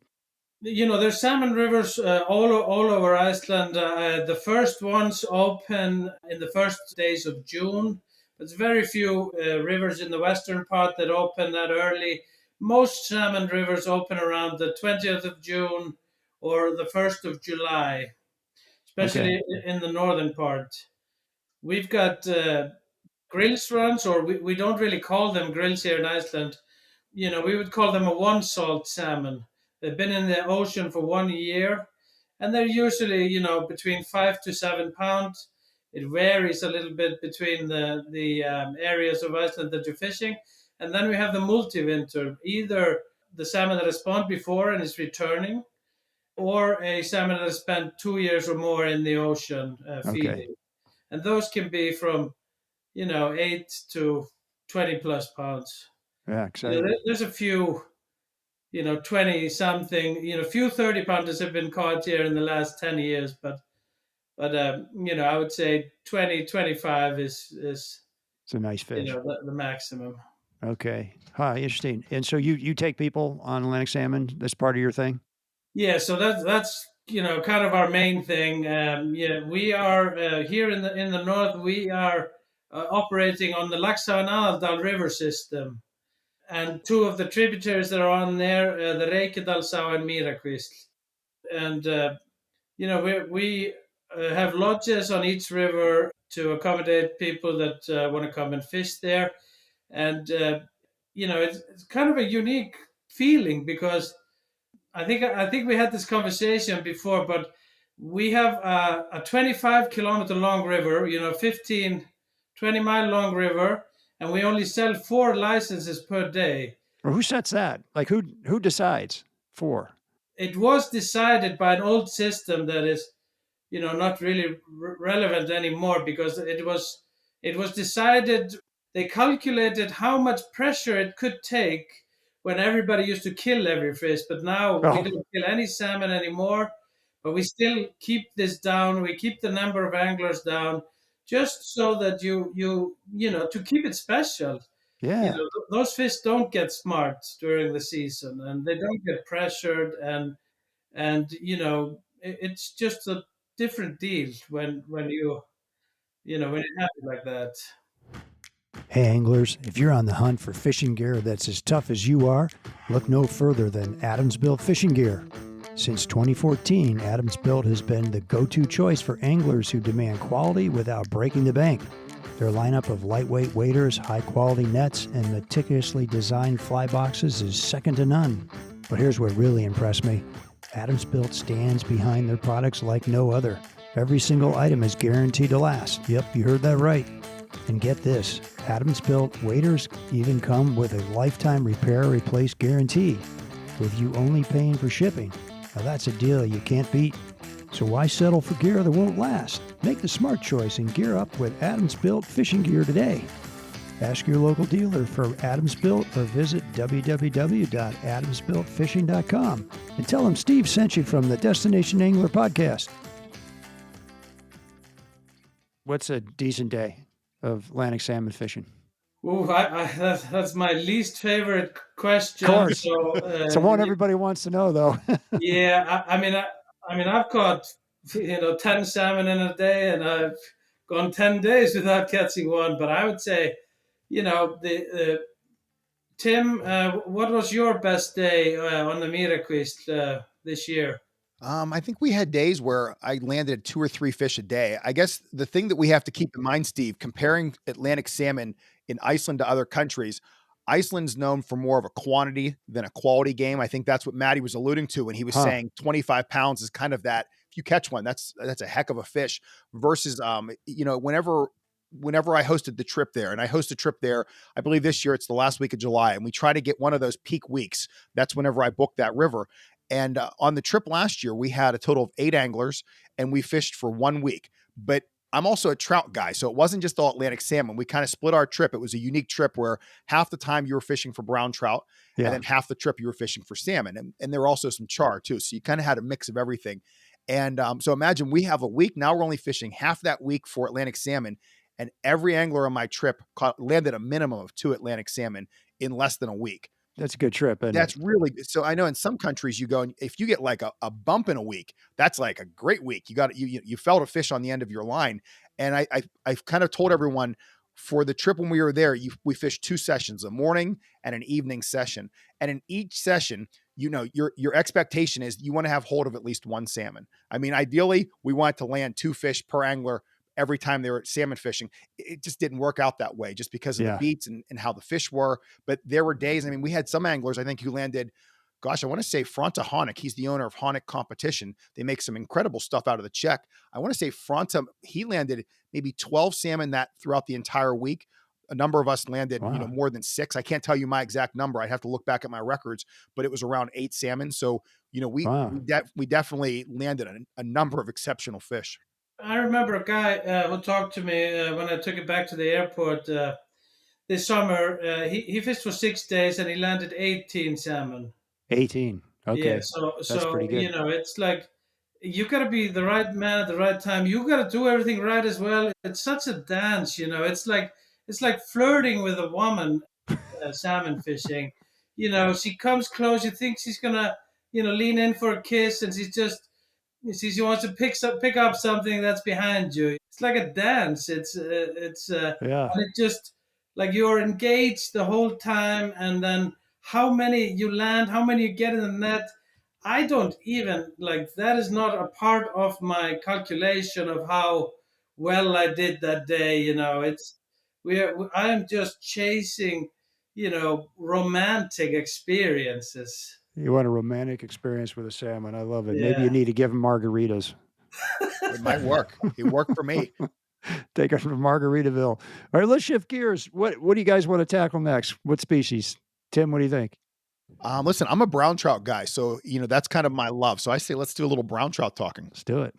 [SPEAKER 2] There's salmon rivers all over Iceland. The first ones open in the first days of June. There's very few rivers in the western part that open that early. Most salmon rivers open around the 20th of June or the 1st of July,
[SPEAKER 1] Okay.
[SPEAKER 2] especially in the northern part. We've got grills runs, or we don't really call them grills here in Iceland. We would call them a one salt salmon. They've been in the ocean for 1 year, and they're usually, between 5 to 7 pounds. It varies a little bit between the areas of Iceland that you're fishing. And then we have the multi-winter, either the salmon that has spawned before and is returning, or a salmon that has spent 2 years or more in the ocean
[SPEAKER 1] Okay.
[SPEAKER 2] feeding. And those can be from 8 to 20 plus pounds.
[SPEAKER 1] Yeah, exciting.
[SPEAKER 2] There's a few, 20 something, few 30 pounders have been caught here in the last 10 years, but I would say 20, 25 is
[SPEAKER 1] It's a nice fish.
[SPEAKER 2] the maximum.
[SPEAKER 1] Okay. Interesting. And so you take people on Atlantic salmon. That's part of your thing.
[SPEAKER 2] Yeah, so that's kind of our main thing. We are here in the north. We are operating on the Laxá River system, and two of the tributaries that are on there, the Reykjadalsá and Mýrakvísl. And we have lodges on each river to accommodate people that want to come and fish there. And it's kind of a unique feeling because I think we had this conversation before, but we have a 25-kilometer long river, 15, 20-mile long river, and we only sell 4 licenses per day.
[SPEAKER 1] Or who sets that? Like who decides for?
[SPEAKER 2] It was decided by an old system that is, not really relevant anymore because it was decided. They calculated how much pressure it could take when everybody used to kill every fish, but now we don't kill any salmon anymore. But we still keep this down. We keep the number of anglers down, just so that you to keep it special.
[SPEAKER 1] Yeah.
[SPEAKER 2] Those fish don't get smart during the season, and they don't get pressured, and it's just a different deal when you when it happens like that.
[SPEAKER 1] Hey anglers, if you're on the hunt for fishing gear that's as tough as you are, look no further than Adams Built Fishing Gear. Since 2014, Adams Built has been the go-to choice for anglers who demand quality without breaking the bank. Their lineup of lightweight waders, high-quality nets, and meticulously designed fly boxes is second to none. But here's what really impressed me. Adams Built stands behind their products like no other. Every single item is guaranteed to last. Yep, you heard that right. And get this, Adams Built waders even come with a lifetime repair or replace guarantee, with you only paying for shipping. Now that's a deal you can't beat. So why settle for gear that won't last? Make the smart choice and gear up with Adams Built Fishing Gear today. Ask your local dealer for Adams Built or visit www.adamsbuiltfishing.com and tell them Steve sent you from the Destination Angler podcast. What's a decent day of Atlantic salmon fishing?
[SPEAKER 2] Ooh, that's my least favorite question.
[SPEAKER 1] Of course.
[SPEAKER 2] So,
[SPEAKER 1] It's the one everybody wants to know, though.
[SPEAKER 2] yeah, I mean, I've caught 10 salmon in a day, and I've gone 10 days without catching one. But I would say, Tim, what was your best day on the Miraquist this year?
[SPEAKER 4] I think we had days where I landed 2 or 3 fish a day. I guess the thing that we have to keep in mind, Steve, comparing Atlantic salmon in Iceland to other countries, Iceland's known for more of a quantity than a quality game. I think that's what Matti was alluding to when he was saying 25 pounds is kind of that. If you catch one, that's a heck of a fish versus, whenever I hosted the trip there, and I host a trip there, I believe this year it's the last week of July, and we try to get one of those peak weeks. That's whenever I book that river. And on the trip last year, we had a total of 8 anglers and we fished for 1 week. But I'm also a trout guy, so it wasn't just all Atlantic salmon. We kind of split our trip. It was a unique trip where half the time you were fishing for brown trout, and then half the trip you were fishing for salmon. And there were also some char too. So you kind of had a mix of everything. And so imagine we have a week. Now we're only fishing half that week for Atlantic salmon. And every angler on my trip landed a minimum of 2 Atlantic salmon in less than a week.
[SPEAKER 1] That's a good trip.
[SPEAKER 4] That's really so. I know in some countries you go, and if you get like a bump in a week, that's like a great week. You felt a fish on the end of your line. And I've kind of told everyone for the trip when we were there, we fished 2 sessions, a morning and an evening session. And in each session, your expectation is you want to have hold of at least 1 salmon. I mean, ideally we want to land 2 fish per angler every time they were salmon fishing. It just didn't work out that way just because of the beats and how the fish were. But there were days, I mean, we had some anglers, I think, who landed, gosh, I want to say Fronta Honik. He's the owner of Honik Competition. They make some incredible stuff out of the Czech. I want to say Fronta, he landed maybe 12 salmon that throughout the entire week. A number of us landed, more than 6. I can't tell you my exact number. I'd have to look back at my records, but it was around 8 salmon. So, we definitely landed a number of exceptional fish.
[SPEAKER 2] I remember a guy who talked to me when I took it back to the airport this summer. He fished for 6 days and he landed 18 salmon.
[SPEAKER 1] 18. Okay.
[SPEAKER 2] Yeah,
[SPEAKER 1] That's pretty good.
[SPEAKER 2] it's like you got to be the right man at the right time. You got to do everything right as well. It's such a dance, It's like flirting with a woman, salmon fishing. She comes close. You think she's gonna, lean in for a kiss, and she wants to pick up something that's behind you. It's like a dance. And it just like you're engaged the whole time, and then how many you land, how many you get in the net. I don't even that is not a part of my calculation of how well I did that day. I am just chasing, romantic experiences.
[SPEAKER 1] You want a romantic experience with a salmon. I love it.
[SPEAKER 2] Yeah.
[SPEAKER 1] Maybe you need to give them margaritas.
[SPEAKER 4] It might work. It worked for me.
[SPEAKER 1] Take us from Margaritaville. All right, let's shift gears. What do you guys want to tackle next? What species? Tim, what do you think?
[SPEAKER 4] Listen, I'm a brown trout guy, so that's kind of my love. So I say let's do a little brown trout talking.
[SPEAKER 1] Let's do it.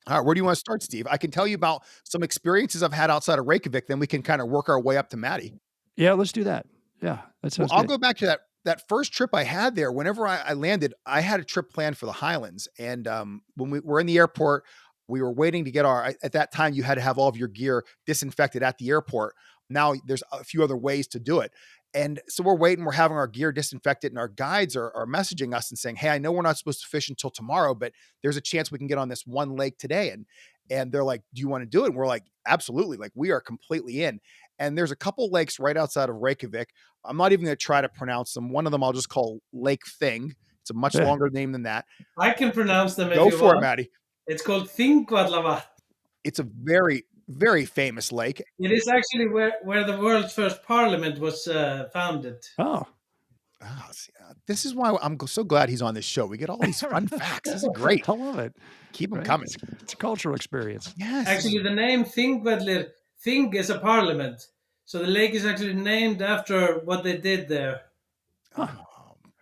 [SPEAKER 4] All right, where do you want to start, Steve? I can tell you about some experiences I've had outside of Reykjavik, then we can kind of work our way up to Matti.
[SPEAKER 1] Yeah, let's do that. Yeah, that sounds good.
[SPEAKER 4] I'll go back to that first trip I had there. Whenever I landed, I had a trip planned for the Highlands. And when we were in the airport, we were waiting to get at that time, you had to have all of your gear disinfected at the airport. Now there's a few other ways to do it. And so we're waiting, we're having our gear disinfected, and our guides are messaging us and saying, hey, I know we're not supposed to fish until tomorrow, but there's a chance we can get on this one lake today. And they're like, do you want to do it? And we're like, absolutely. Like, we are completely in. And there's a couple lakes right outside of Reykjavik. I'm not even going to try to pronounce them. One of them I'll just call Lake Thing. It's a much longer name than that.
[SPEAKER 2] I can pronounce them.
[SPEAKER 4] Go for it, Matti.
[SPEAKER 2] It's called Thingvallavatn.
[SPEAKER 4] It's a very, very famous lake.
[SPEAKER 2] It is actually where the world's first parliament was founded.
[SPEAKER 1] Oh.
[SPEAKER 4] This is why I'm so glad he's on this show. We get all these fun facts. This is great.
[SPEAKER 1] I love it.
[SPEAKER 4] Keep them coming.
[SPEAKER 1] It's a cultural experience.
[SPEAKER 4] Yes.
[SPEAKER 2] Actually, the name Thingvellir, Thing is a parliament. So the lake is actually named after what they did there.
[SPEAKER 1] Oh,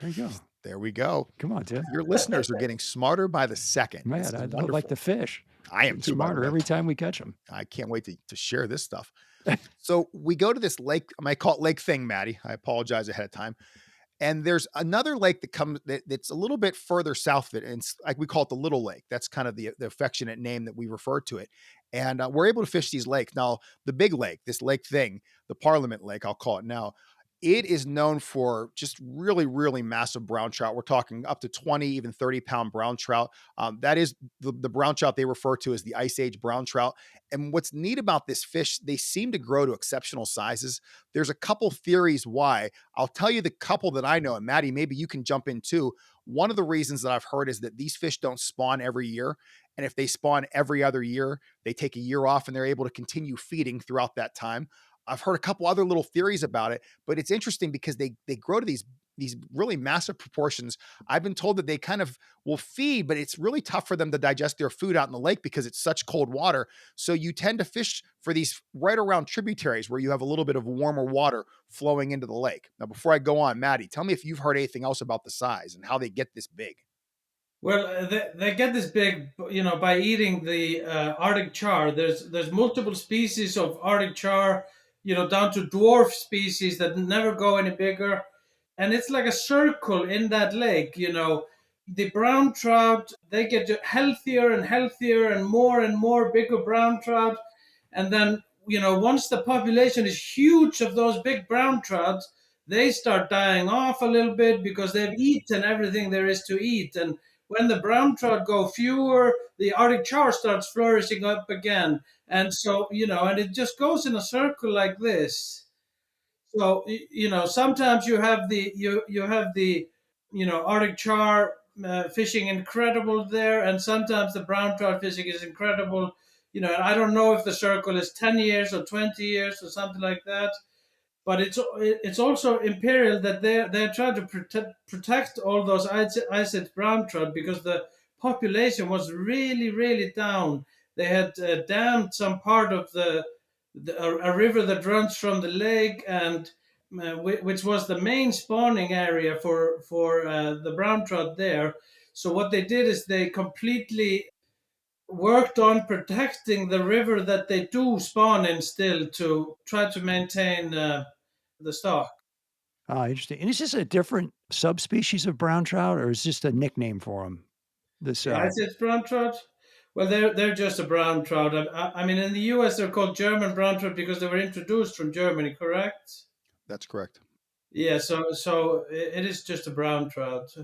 [SPEAKER 1] there you go.
[SPEAKER 4] There we go.
[SPEAKER 1] Come on, Tim.
[SPEAKER 4] Your listeners are getting smarter by the second.
[SPEAKER 1] Man, I like the fish.
[SPEAKER 4] I am too
[SPEAKER 1] smarter every time we catch them.
[SPEAKER 4] I can't wait to share this stuff. So we go to this lake. I might call it Lake Thing, Maddie. I apologize ahead of time. And there's another lake that's a little bit further south of it, and it's like we call it the Little Lake. That's kind of the affectionate name that we refer to it. And we're able to fish these lakes. Now, the big lake, this Lake Thing, the Parliament Lake, I'll call it now. It is known for just really, really massive brown trout. We're talking up to 20, even 30-pound brown trout. That is the brown trout they refer to as the Ice Age brown trout. And what's neat about this fish, they seem to grow to exceptional sizes. There's a couple theories why. I'll tell you the couple that I know, and Maddie, maybe you can jump in too. One of the reasons that I've heard is that these fish don't spawn every year. And if they spawn every other year, they take a year off and they're able to continue feeding throughout that time. I've heard a couple other little theories about it, but it's interesting because they grow to these really massive proportions. I've been told that they kind of will feed, but it's really tough for them to digest their food out in the lake because it's such cold water. So you tend to fish for these right around tributaries where you have a little bit of warmer water flowing into the lake. Now, before I go on, Maddie, tell me if you've heard anything else about the size and how they get this big.
[SPEAKER 2] Well, they get this big, by eating the Arctic char. There's multiple species of Arctic char, down to dwarf species that never go any bigger, and it's like a circle in that lake. The brown trout, they get healthier and healthier and more bigger brown trout, and then once the population is huge of those big brown trouts, they start dying off a little bit because they've eaten everything there is to eat. And when the brown trout go fewer, the Arctic char starts flourishing up again. And so, and it just goes in a circle like this. So, sometimes you have the Arctic char fishing incredible there, and sometimes the brown trout fishing is incredible. And I don't know if the circle is 10 years or 20 years or something like that, but it's also imperial that they're trying to protect all those Iceland brown trout because the population was really really down. They had dammed some part of a river that runs from the lake, and which was the main spawning area for the brown trout there. So what they did is they completely worked on protecting the river that they do spawn in still to try to maintain the stock.
[SPEAKER 1] Ah, interesting. And is this a different subspecies of brown trout, or is this a nickname for them? This,
[SPEAKER 2] Yeah, it's brown trout. Well, they're just a brown trout. I mean, in the U.S. they're called German brown trout because they were introduced from Germany, correct?
[SPEAKER 4] That's correct.
[SPEAKER 2] Yeah, so it is just a brown trout.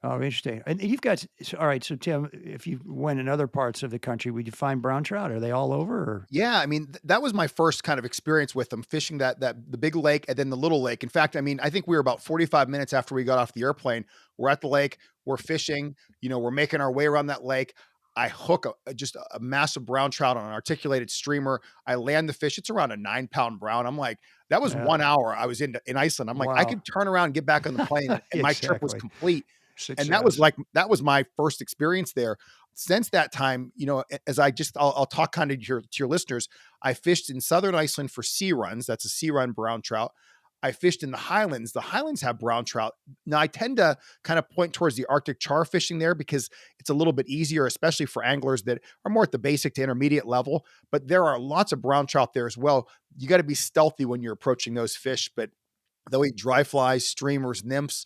[SPEAKER 1] oh, interesting. And you've got, all right. So, Tim, if you went in other parts of the country, would you find brown trout? Are they all over? Or?
[SPEAKER 4] Yeah, I mean, that was my first kind of experience with them, fishing that the big lake and then the little lake. In fact, I mean, I think we were about 45 minutes after we got off the airplane. We're at the lake, we're fishing, we're making our way around that lake. I hook just a massive brown trout on an articulated streamer. I land the fish. It's around a 9-pound brown. I'm like, that was
[SPEAKER 1] Yeah.
[SPEAKER 4] 1 hour I was in Iceland. I'm like, I
[SPEAKER 1] Wow.
[SPEAKER 4] could turn around, get back on the plane, and my trip was
[SPEAKER 1] Exactly.
[SPEAKER 4] complete.
[SPEAKER 1] Success.
[SPEAKER 4] And that was my first experience there. Since that time, as I'll talk kind of to your listeners, I fished in southern Iceland for sea runs. That's a sea run brown trout. I fished in the Highlands. The Highlands have brown trout. Now I tend to kind of point towards the Arctic char fishing there because it's a little bit easier, especially for anglers that are more at the basic to intermediate level. But there are lots of brown trout there as well. You got to be stealthy when you're approaching those fish, but they'll eat dry flies, streamers, nymphs.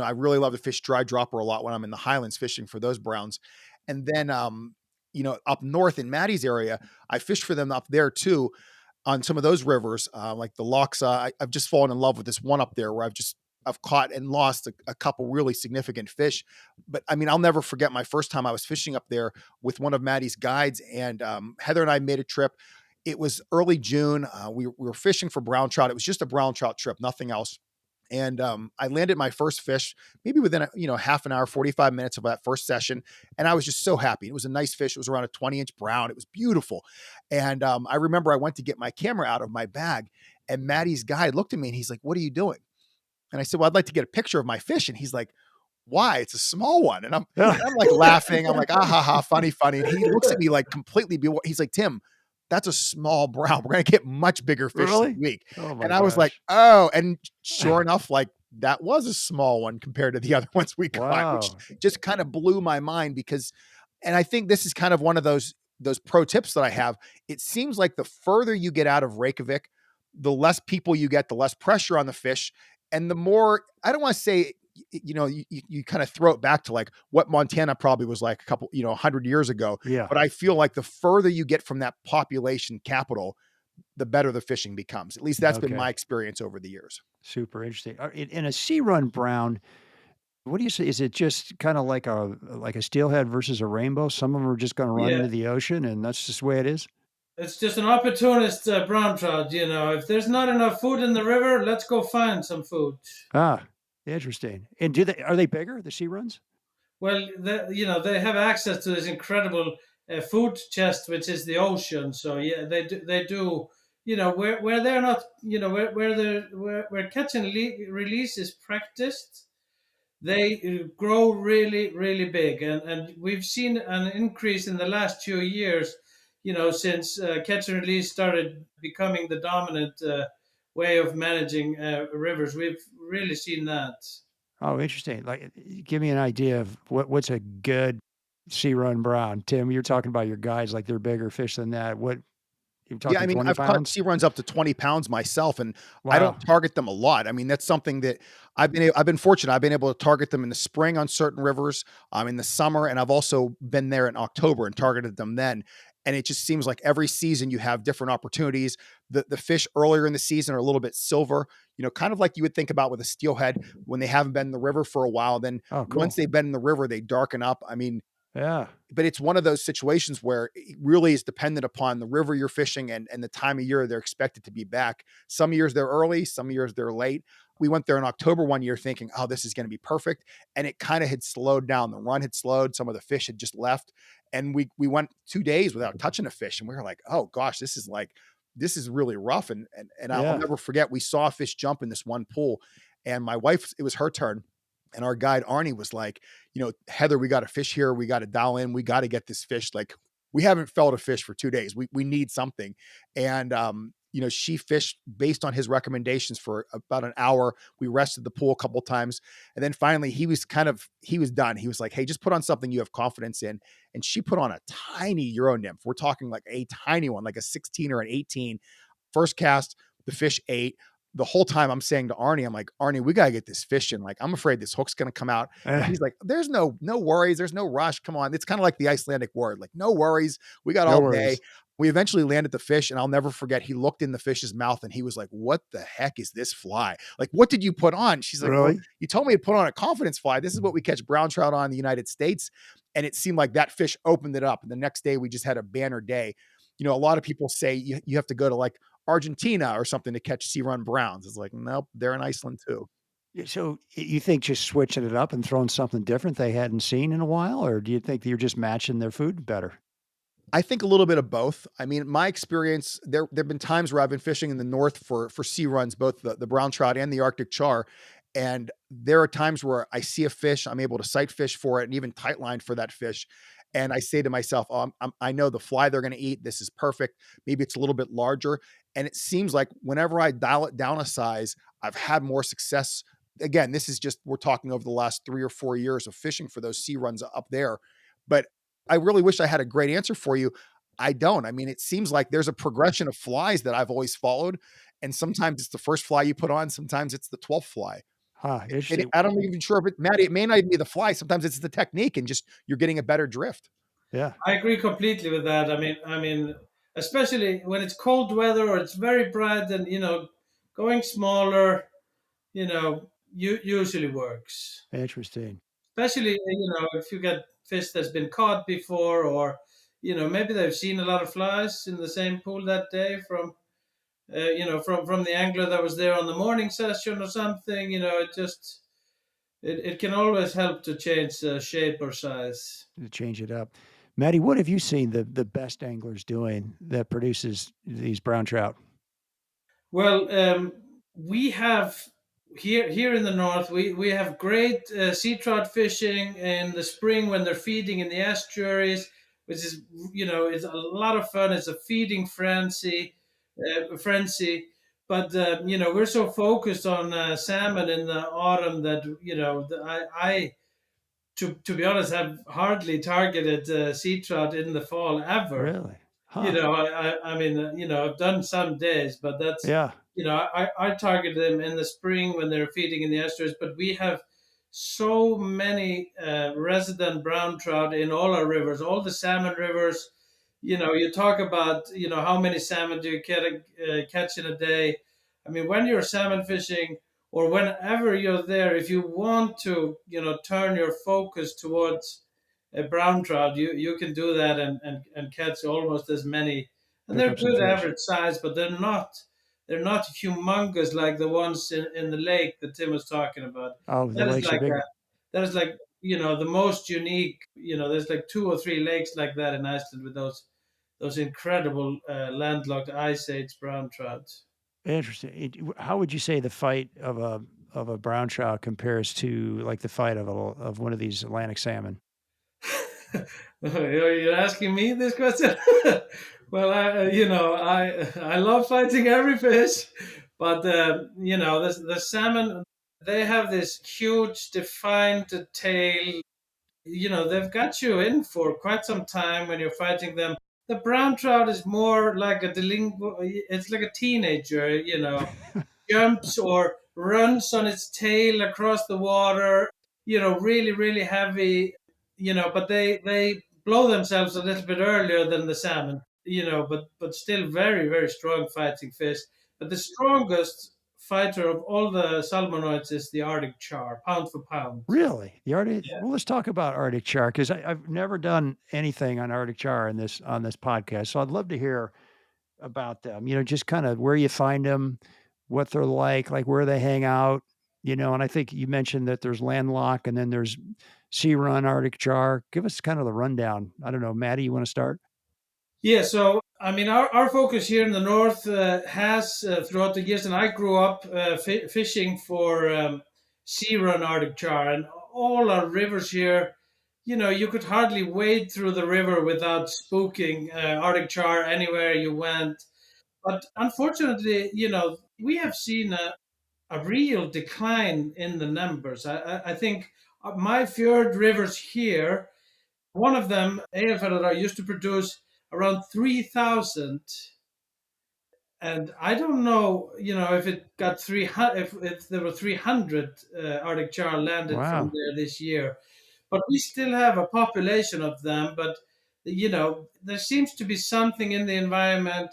[SPEAKER 4] I really love to fish dry dropper a lot when I'm in the Highlands fishing for those browns. And then, up north in Maddie's area, I fished for them up there too on some of those rivers, like the Loxa. I've just fallen in love with this one up there where I've caught and lost a couple really significant fish. But I mean, I'll never forget my first time I was fishing up there with one of Maddie's guides, and Heather and I made a trip. It was early June. We were fishing for brown trout. It was just a brown trout trip, nothing else. And I landed my first fish maybe within half an hour, 45 minutes of that first session. And I was just so happy. It was a nice fish. It was around a 20-inch brown. It was beautiful. And I remember I went to get my camera out of my bag, and Maddie's guide looked at me and he's like, "What are you doing?" And I said, "Well, I'd like to get a picture of my fish." And he's like, "Why? It's a small one." And I'm like laughing. I'm like, "Ah, ha, ha, funny, funny." And he looks at me like completely he's like, "Tim, that's a small brown. We're going to get much bigger fish
[SPEAKER 1] Really?
[SPEAKER 4] this week."
[SPEAKER 1] Oh my
[SPEAKER 4] And I was like,
[SPEAKER 1] gosh.
[SPEAKER 4] "Oh," and sure enough, like that was a small one compared to the other ones we caught,
[SPEAKER 1] Wow.
[SPEAKER 4] which just kind of blew my mind because, and I think this is kind of one of those those pro tips that I have, it seems like the further you get out of Reykjavik, the less people you get, the less pressure on the fish, and the more, I don't want to say, you kind of throw it back to like what Montana probably was like a couple, 100 years ago.
[SPEAKER 1] Yeah.
[SPEAKER 4] But I feel like the further you get from that population capital, the better the fishing becomes. At least that's been my
[SPEAKER 1] Okay.
[SPEAKER 4] experience over the years.
[SPEAKER 1] Super interesting. In a sea run brown, what do you say? Is it just kind of like a steelhead versus a rainbow? Some of them are just going to run
[SPEAKER 2] Yeah,
[SPEAKER 1] into the ocean, and that's just the way it is.
[SPEAKER 2] it's just an opportunist brown trout. If there's not enough food in the river, let's go find some food.
[SPEAKER 1] Ah, interesting. And are they bigger, the sea runs?
[SPEAKER 2] Well, they have access to this incredible food chest, which is the ocean. So yeah, they do. They do. Where they're not. Where catch and release is practiced, they grow really, really big, and we've seen an increase in the last 2 years. Since catch and release started becoming the dominant way of managing rivers, we've really seen that.
[SPEAKER 1] Oh, interesting. Like, give me an idea of what's a good sea run brown. Tim, you're talking about your guys like they're bigger fish than that. What you're
[SPEAKER 4] Yeah, I
[SPEAKER 1] talking
[SPEAKER 4] mean,
[SPEAKER 1] 20
[SPEAKER 4] I've caught
[SPEAKER 1] pounds?
[SPEAKER 4] sea runs up to 20 pounds myself, and I don't
[SPEAKER 1] Wow.
[SPEAKER 4] target them a lot. I mean, that's something that I've been fortunate. I've been able to target them in the spring on certain rivers, in the summer, and I've also been there in October and targeted them then. And it just seems like every season you have different opportunities. The fish earlier in the season are a little bit silver, kind of like you would think about with a steelhead when they haven't been in the river for a while. Then
[SPEAKER 1] Oh,
[SPEAKER 4] once
[SPEAKER 1] cool.
[SPEAKER 4] they've been in the river, they darken up. I mean,
[SPEAKER 1] Yeah.
[SPEAKER 4] but it's one of those situations where it really is dependent upon the river you're fishing and the time of year they're expected to be back. Some years they're early, some years they're late. We went there in October one year thinking, oh, this is going to be perfect. And it kind of had slowed down. The run had slowed. Some of the fish had just left. And we went 2 days without touching a fish. And we were like, oh gosh, this is really rough. And I'll
[SPEAKER 1] Yeah.
[SPEAKER 4] never forget, we saw a fish jump in this one pool. And my wife, it was her turn. And our guide Arnie was like, Heather, we got a fish here. We got to dial in. We got to get this fish. Like, we haven't felt a fish for 2 days. We need something. And she fished based on his recommendations for about an hour. We rested the pool a couple times. And then finally he was done. He was like, hey, just put on something you have confidence in. And she put on a tiny Euro nymph. We're talking like a tiny one, like a 16 or an 18. First cast, the fish ate. The whole time I'm saying to Arnie, I'm like, Arnie, we got to get this fish in. Like, I'm afraid this hook's going to come out. And he's like, there's no worries. There's no rush. Come on. It's kind of like the Icelandic word. Like, no worries. We got
[SPEAKER 1] No
[SPEAKER 4] all day.
[SPEAKER 1] worries.
[SPEAKER 4] We eventually landed the fish, and I'll never forget. He looked in the fish's mouth and he was like, what the heck is this fly? Like, what did you put on? She's like, well,
[SPEAKER 1] Really?
[SPEAKER 4] you told me to put on a confidence fly. This is what we catch brown trout on in the United States. And it seemed like that fish opened it up. And the next day we just had a banner day. A lot of people say you have to go to like Argentina or something to catch sea run browns. It's like, nope, they're in Iceland too.
[SPEAKER 1] So you think just switching it up and throwing something different they hadn't seen in a while, or do you think you're just matching their food better?
[SPEAKER 4] I think a little bit of both. I mean, my experience, there've been times where I've been fishing in the north for sea runs, both the brown trout and the Arctic char. And there are times where I see a fish, I'm able to sight fish for it and even tight line for that fish. And I say to myself, oh, I know the fly they're going to eat. This is perfect. Maybe it's a little bit larger. And it seems like whenever I dial it down a size, I've had more success. Again, this is just, we're talking over the last 3 or 4 years of fishing for those sea runs up there. But I really wish I had a great answer for you. I don't. I mean, it seems like there's a progression of flies that I've always followed. And sometimes it's the first fly you put on, sometimes it's the 12th fly.
[SPEAKER 1] Huh,
[SPEAKER 4] And
[SPEAKER 1] interesting.
[SPEAKER 4] I don't even sure if Maddie, it may not even be the fly. Sometimes it's the technique and just you're getting a better drift.
[SPEAKER 1] Yeah.
[SPEAKER 2] I agree completely with that. I mean, especially when it's cold weather or it's very bright, and going smaller, usually works.
[SPEAKER 1] Interesting.
[SPEAKER 2] Especially if you get fish that's been caught before, or maybe they've seen a lot of flies in the same pool that day from the angler that was there on the morning session or something. It can always help to change shape or size.
[SPEAKER 1] To change it up. Maddie, what have you seen the best anglers doing that produces these brown trout?
[SPEAKER 2] Well, we have here in the north. We have great sea trout fishing in the spring when they're feeding in the estuaries, which is it's a lot of fun. It's a feeding frenzy. But we're so focused on salmon in the autumn that to be honest, have hardly targeted sea trout in the fall ever.
[SPEAKER 1] Really?
[SPEAKER 2] You
[SPEAKER 1] Huh.
[SPEAKER 2] know, I mean, I've done some days, but that's,
[SPEAKER 1] Yeah.
[SPEAKER 2] I target them in the spring when they're feeding in the estuaries. But we have so many resident brown trout in all our rivers, all the salmon rivers. You talk about, how many salmon do you catch in a day? I mean, when you're salmon fishing or whenever you're there, if you want to, turn your focus towards a brown trout, you can do that and catch almost as many. And
[SPEAKER 1] Pick
[SPEAKER 2] they're
[SPEAKER 1] up some
[SPEAKER 2] good
[SPEAKER 1] fish.
[SPEAKER 2] average size, but they're not humongous like the ones in the lake that Tim was talking about.
[SPEAKER 1] Oh, the
[SPEAKER 2] That is
[SPEAKER 1] lakes are
[SPEAKER 2] like
[SPEAKER 1] big.
[SPEAKER 2] the most unique. There's like two or three lakes like that in Iceland with those incredible landlocked ice age brown trout.
[SPEAKER 1] Interesting. How would you say the fight of a brown trout compares to like the fight of one of these Atlantic salmon?
[SPEAKER 2] You're asking me this question? Well, I love fighting every fish, but the salmon, they have this huge defined tail. They've got you in for quite some time when you're fighting them. The brown trout is more like a delinquent. It's like a teenager. Jumps or runs on its tail across the water, really, really heavy, but they blow themselves a little bit earlier than the salmon, but still very, very strong fighting fish. But the strongest fighter of all the salmonoids is the Arctic char, pound for pound.
[SPEAKER 1] Really? The Arctic well, let's talk about Arctic char because I've never done anything on Arctic char in this podcast. So I'd love to hear about them, just kind of where you find them, what they're like where they hang out, and I think you mentioned that there's landlocked and then there's sea run Arctic char. Give us kind of the rundown. I don't know, Maddie, you want to start?
[SPEAKER 2] Yeah, so I mean, our focus here in the north has throughout the years, and I grew up fishing for sea run Arctic char, and all our rivers here. You could hardly wade through the river without spooking Arctic char anywhere you went. But unfortunately, we have seen a real decline in the numbers. I think my fjord rivers here, one of them, Eyjafjörður, used to produce around 3,000. And I don't know, if it got 300, if there were 300 Arctic char landed from
[SPEAKER 1] Wow.
[SPEAKER 2] there this year. But we still have a population of them. But, there seems to be something in the environment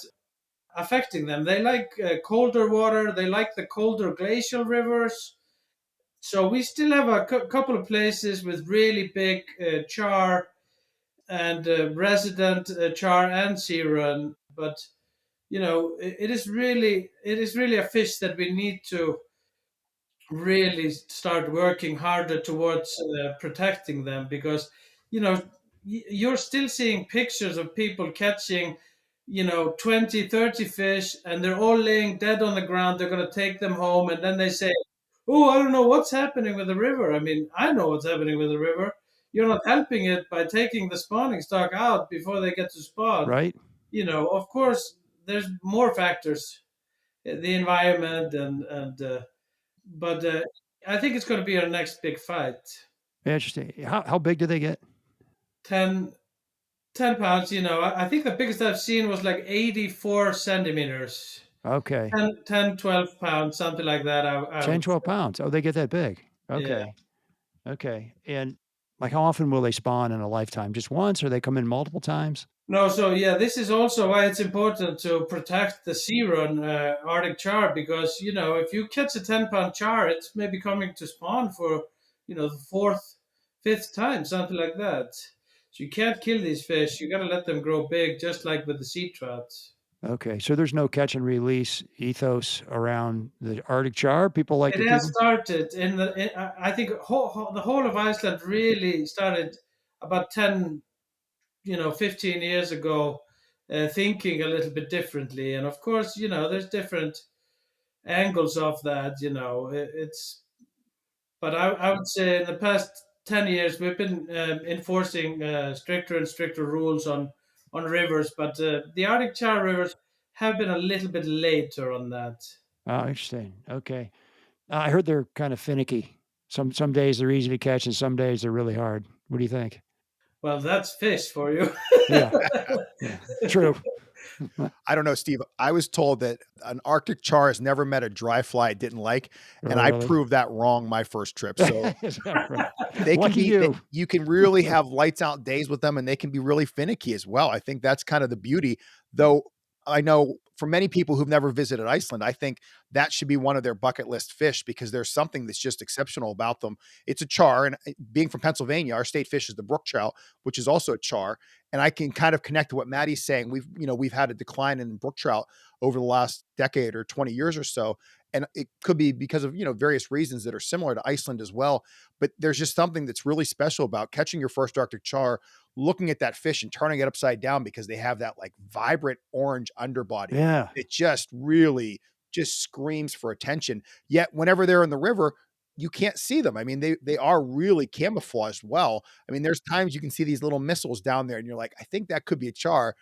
[SPEAKER 2] affecting them. They like colder water, they like the colder glacial rivers. So we still have a couple of places with really big char and resident char and sea run, but it is really a fish that we need to really start working harder towards protecting them, because you're still seeing pictures of people catching 20, 30 fish, and they're all laying dead on the ground. They're going to take them home, and then they say, oh, I don't know what's happening with the river. I mean, I know what's happening with the river. You're not helping it by taking the spawning stock out before they get to spawn.
[SPEAKER 1] Right?
[SPEAKER 2] Of course, there's more factors, the environment, but I think it's going to be our next big fight.
[SPEAKER 1] Interesting. How big do they get?
[SPEAKER 2] 10, 10 pounds. I think the biggest I've seen was like 84 centimeters.
[SPEAKER 1] Okay.
[SPEAKER 2] 10, 12 pounds, something like that. I
[SPEAKER 1] 10,
[SPEAKER 2] would
[SPEAKER 1] 12
[SPEAKER 2] say.
[SPEAKER 1] pounds. Oh, they get that big.
[SPEAKER 2] Yeah.
[SPEAKER 1] Okay. Okay. And like how often will they spawn in a lifetime? Just once or they come in multiple times?
[SPEAKER 2] No, so yeah, this is also why it's important to protect the sea run Arctic char, because if you catch a 10-pound char, it's maybe coming to spawn for the fourth, fifth time, something like that. So you can't kill these fish. You got to let them grow big, just like with the sea trouts.
[SPEAKER 1] Okay. So there's no catch and release ethos around the Arctic char. People like to
[SPEAKER 2] It
[SPEAKER 1] keep
[SPEAKER 2] has
[SPEAKER 1] them.
[SPEAKER 2] started I think the whole of Iceland really started about 10, 15 years ago, thinking a little bit differently. And of course, there's different angles of that. But I would say in the past 10 years, we've been enforcing stricter and stricter rules on rivers. But the Arctic char rivers have been a little bit later on that.
[SPEAKER 1] Oh, interesting. Okay. I heard they're kind of finicky Some days they're easy to catch, and some days they're really hard. What do you think?
[SPEAKER 2] Well, that's fish for you.
[SPEAKER 1] Yeah, yeah, true.
[SPEAKER 4] I don't know, Steve. I was told that an Arctic char has never met a dry fly it didn't like,
[SPEAKER 1] Oh,
[SPEAKER 4] and I
[SPEAKER 1] really?
[SPEAKER 4] proved that wrong my first trip. So
[SPEAKER 1] Is that right?
[SPEAKER 4] they can
[SPEAKER 1] Lucky
[SPEAKER 4] be
[SPEAKER 1] you.
[SPEAKER 4] you can really have lights out days with them, and they can be really finicky as well. I think that's kind of the beauty, though. I know for many people who've never visited Iceland, I think that should be one of their bucket list fish because there's something that's just exceptional about them. It's a char, and being from Pennsylvania, our state fish is the brook trout, which is also a char. And I can kind of connect to what Maddie's saying. We've had a decline in brook trout over the last decade or 20 years or so, and it could be because of various reasons that are similar to Iceland as well. But there's just something that's really special about catching your first Arctic char, looking at that fish and turning it upside down because they have that like vibrant orange underbody.
[SPEAKER 1] Yeah.
[SPEAKER 4] It just really just screams for attention. Yet whenever they're in the river, you can't see them. I mean, they are really camouflaged well. I mean, there's times you can see these little missiles down there and you're like, I think that could be a char.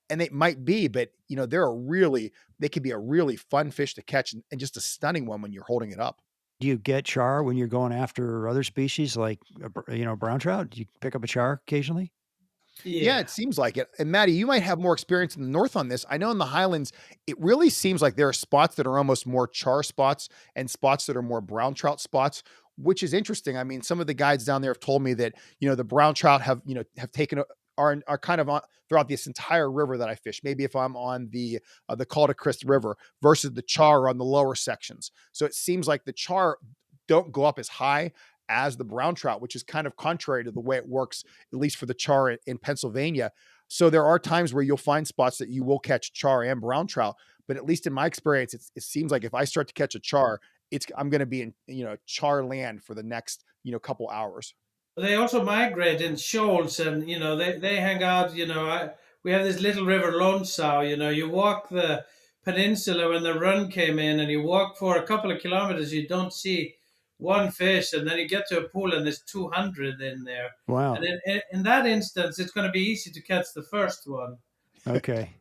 [SPEAKER 4] And they might be, but they could be a really fun fish to catch and just a stunning one when you're holding it up.
[SPEAKER 1] Do you get char when you're going after other species like, brown trout? Do you pick up a char occasionally?
[SPEAKER 4] Yeah, it seems like it. And Maddie, you might have more experience in the north on this. I know in the Highlands, it really seems like there are spots that are almost more char spots and spots that are more brown trout spots, which is interesting. I mean, some of the guides down there have told me that, the brown trout have taken are kind of on throughout this entire river that I fish. Maybe if I'm on the Call to Christ River versus the char on the lower sections. So it seems like the char don't go up as high as the brown trout, which is kind of contrary to the way it works, at least for the char in Pennsylvania. So there are times where you'll find spots that you will catch char and brown trout, but at least in my experience, it seems like if I start to catch a char, I'm going to be in char land for the next couple hours.
[SPEAKER 2] They also migrate in shoals, and they hang out. We have this little river Lonsau. You walk the peninsula when the run came in, and you walk for a couple of kilometers. You don't see one fish, and then you get to a pool, and there's 200 in there.
[SPEAKER 1] Wow.
[SPEAKER 2] And in that instance, it's going to be easy to catch the first one.
[SPEAKER 1] Okay.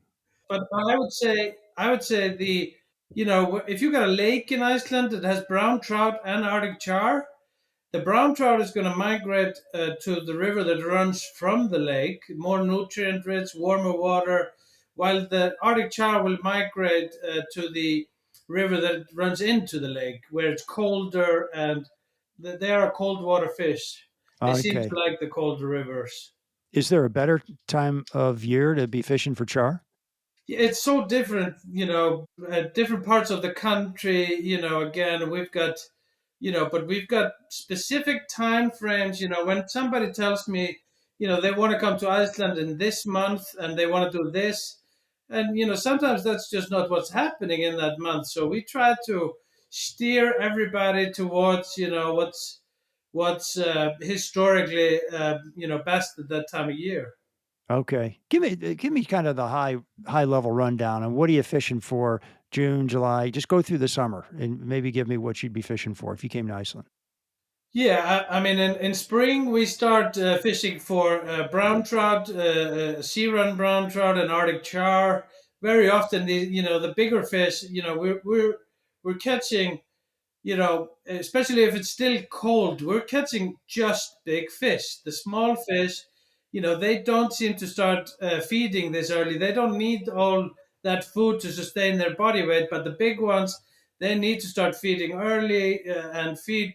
[SPEAKER 2] But I would say if you got a lake in Iceland that has brown trout and Arctic char, the brown trout is going to migrate to the river that runs from the lake, more nutrient rich, warmer water, while the Arctic char will migrate to the river that runs into the lake, where it's colder and they are cold water fish. They seem
[SPEAKER 1] Okay.
[SPEAKER 2] to like the colder rivers.
[SPEAKER 1] Is there a better time of year to be fishing for char?
[SPEAKER 2] It's so different, different parts of the country. Again, but we've got specific time frames. When somebody tells me, they want to come to Iceland in this month and they want to do this, and sometimes that's just not what's happening in that month. So we try to steer everybody towards, what's historically, best at that time of year.
[SPEAKER 1] Okay. Give me kind of the high level rundown on what are you fishing for June, July? Just go through the summer and maybe give me what you'd be fishing for if you came to Iceland.
[SPEAKER 2] Yeah, I mean, in spring we start fishing for brown trout, sea run brown trout, and Arctic char. Very often, the bigger fish, we're catching, especially if it's still cold, we're catching just big fish. The small fish, they don't seem to start feeding this early. They don't need all that food to sustain their body weight, but the big ones, they need to start feeding early and feed